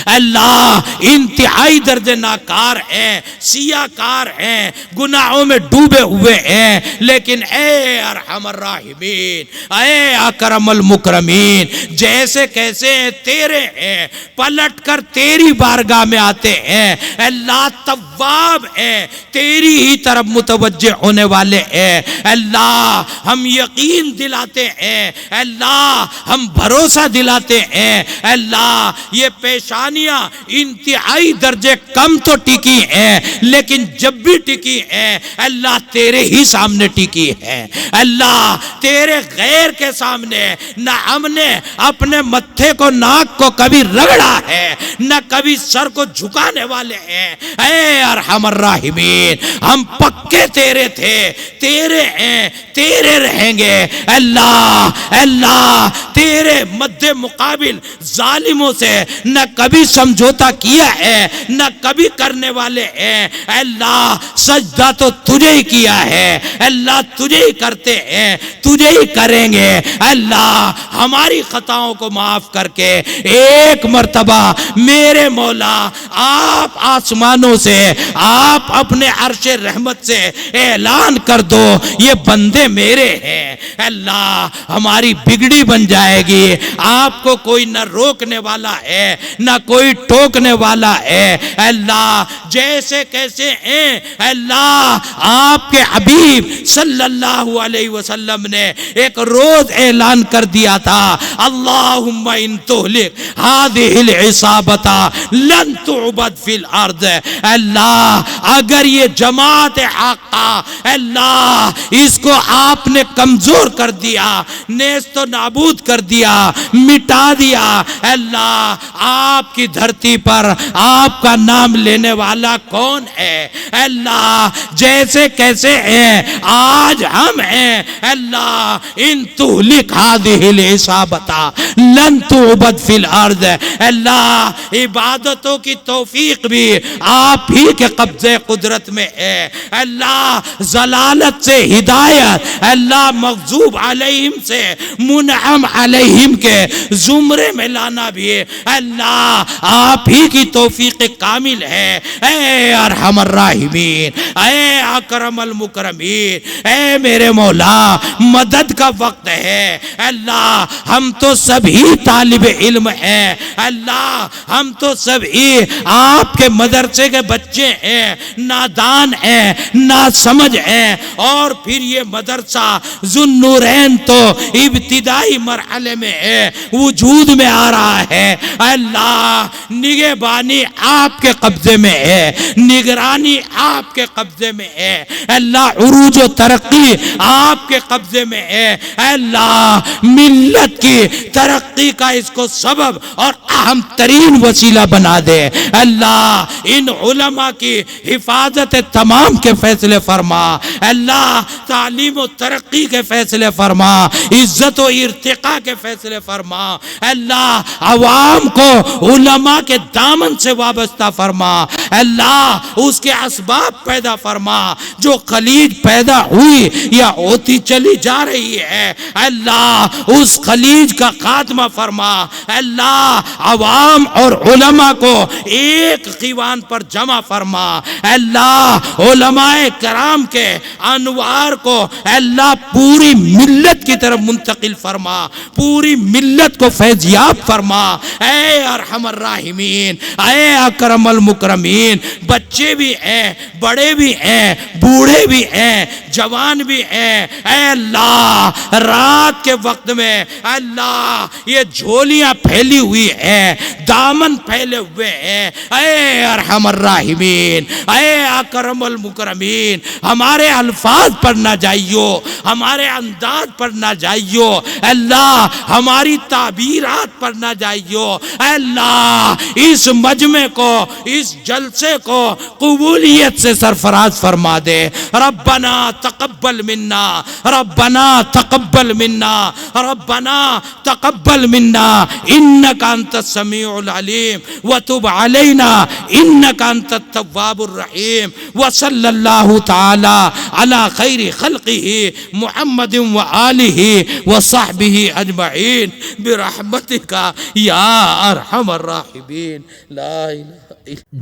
Speaker 3: اللہ۔ انتہائی درجے ناکار ہیں، سیاہ کار ہیں، گناہوں میں ڈوبے ہوئے ہیں، لیکن اے ارحم الراحمین، اے اکرم المکرمین، جیسے کیسے تیرے ہیں پلٹ کر تیری بارگاہ میں آتے ہیں اللہ، تواب ہیں، تیری ہی طرف متوجہ ہونے والے ہیں اللہ، ہم یقین دلاتے ہیں اللہ، ہم بھروسہ دلاتے ہیں اللہ۔ یہ پیشانیاں انتہائی درجے کم تو ٹکی ہیں، لیکن جب بھی ٹکی ہیں اللہ تیرے ہی سامنے ٹکی ہے اللہ، تیرے غیر کے سامنے نہ ہم نے اپنے متھے کو ناک کو کبھی رگڑا ہے، نہ کبھی سر کو جھکانے والے ہیں اے ارحم الراحمین۔ ہم پکے تیرے تھے، تیرے ہیں، تیرے رہیں گے اللہ، اللہ تیرے مد مقابل ظالموں سے نہ کبھی سمجھوتا کیا ہے، نہ کبھی کرنے والے ہیں اللہ۔ سجدہ تو تجھے ہی کیا ہے اللہ، تجھے ہی کرتے ہیں، تجھے ہی کریں گے اللہ۔ ہماری خطاؤں کو معاف کر کے ایک مرتبہ میرے مولا آپ آسمانوں سے، آپ اپنے عرش رحمت سے اعلان کر دو یہ بندے میرے ہیں اللہ۔ ہماری بگڑی بن جائے گی، آپ کو کوئی نہ روکنے والا ہے نہ کوئی ٹوکنے والا ہے اللہ۔ جیسے کیسے ہیں اللہ، آپ کے حبیب صلی اللہ علیہ وسلم نے ایک روز اعلان کر دیا تھا، اللہم ان تہلک ہذہ العصابۃ لن تعبد فی الارض۔ اللہ اگر یہ جماعت حقہ اللہ اس کو آپ نے کمزور کر دیا، نیست و نابود کر دیا، مٹا دیا اللہ، آپ کی دھرتی پر آپ کا نام لینے والا کون ہے اللہ؟ جیسے کیسے ہیں آج ہم ہیں اللہ، ان تہلک ہذہ العصابۃ لن تعبد فی الارض۔ اللہ عبادتوں کی توفیق بھی آپ ہی کے قبضے قدرت میں ہے اللہ، ضلالت سے ہدایت اللہ، مغضوب علیہم سے منعم علیہم کے زمرے میں لانا بھی اللہ آپ ہی کی توفیق کامل ہے اے ارحم الراحمین، اے اکرم المکرمین، اے میرے مولا مدد کا وقت ہے اللہ۔ ہم تو سبھی طالب علم ہیں اللہ، ہم تو سبھی آپ کے مدرسے کے بچے ہیں، نادان ہیں، ناسمجھ ہیں، اور پھر یہ مدرسہ ذو النورین تو ابتدائی مرحلے میں ہے، وجود میں آ رہا ہے اللہ۔ نگہبانی آپ کے قبضے میں ہے، نگرانی آپ کے قبضے میں ہے اللہ، عروج و ترقی آپ کے قبضے میں ہے اللہ۔ ملت کی ترقی کا اس کو سبب اور اہم ترین وسیلہ بنا دے اللہ۔ ان علماء کی حفاظت تمام کے فیصلے فرما اللہ، تعلیم و ترقی کے فیصلے فرما، عزت و ارتقاء کے فیصلے فرما اللہ۔ عوام کو علماء کے دامن سے وابستہ فرما اللہ اس کے اسباب پیدا فرما جو خلیج پیدا ہوئی یا ہوتی چلی جا رہی ہے، اللہ اس خلیج کا خاتمہ فرما، اللہ عوام اور علماء کو ایک خیوان پر جمع فرما، اللہ علماء کرام کے انوار کو اللہ پوری ملت کی طرف منتقل فرما، پوری ملت کو فیضیاب فرما، اے ارحم الراحمین، اے اکرم المکرمین، بچے بھی ہیں، بڑے بھی ہیں، بوڑھے بھی ہیں، جوان بھی ہیں، اے اللہ رات کے وقت میں اللہ یہ جھولیاں پھیلی ہوئی ہیں، دامن پھیلے ہوئے ہیں، اے ارحم الراحمین، اے اکرم المکرمین، ہمارے الفاظ پر نہ جائیو، ہمارے انداز پر نہ جائیو، اللہ ہماری تعبیرات پر نہ جائیو، اے اللہ اس مجمع کو، اس جلسے کو قبولیت سے سرفراز فرما دے، ربنا تقبل منا، ربنا تقبل منا، ربنا تقبل منا انك انت السميع العليم وتب علينا انك انت التواب الرحيم، وصلى الله تعالى على خير خلقه محمد وآله وصحبه اجمعين برحمتك يا ارحم الراحمين، لا الہ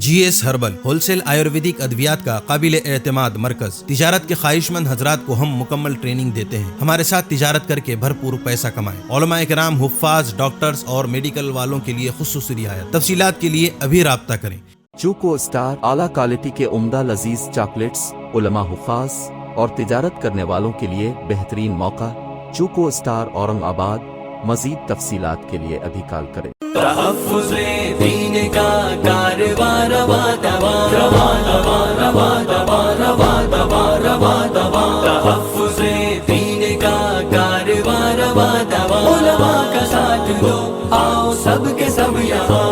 Speaker 1: G S herbal wholesale Ayurvedic ادویات کا قابل اعتماد مرکز، تجارت کے خواہش مند حضرات کو ہم مکمل ٹریننگ دیتے ہیں، ہمارے ساتھ تجارت کر کے بھرپور پیسہ کمائیں، علماء کرام، حفاظ، ڈاکٹرز اور میڈیکل والوں کے لیے خصوصی رعایت، تفصیلات کے لیے ابھی رابطہ کریں۔
Speaker 2: چوکو اسٹار اعلیٰ کوالٹی کے عمدہ لذیذ چاکلیٹس، علماء، حفاظ اور تجارت کرنے والوں کے لیے بہترین موقع۔ چوکو اسٹار اورنگ آباد، مزید تفصیلات کے لیے ابھی کال کریں۔
Speaker 4: تحفظ دین کا کارواں رواں رواں رواں رواں رواں رواں رواں رواں رواں رواں، تحفظ دین کا کارواں رواں رواں، علماء کا ساتھ دو، آؤ سب کے سب یہاں۔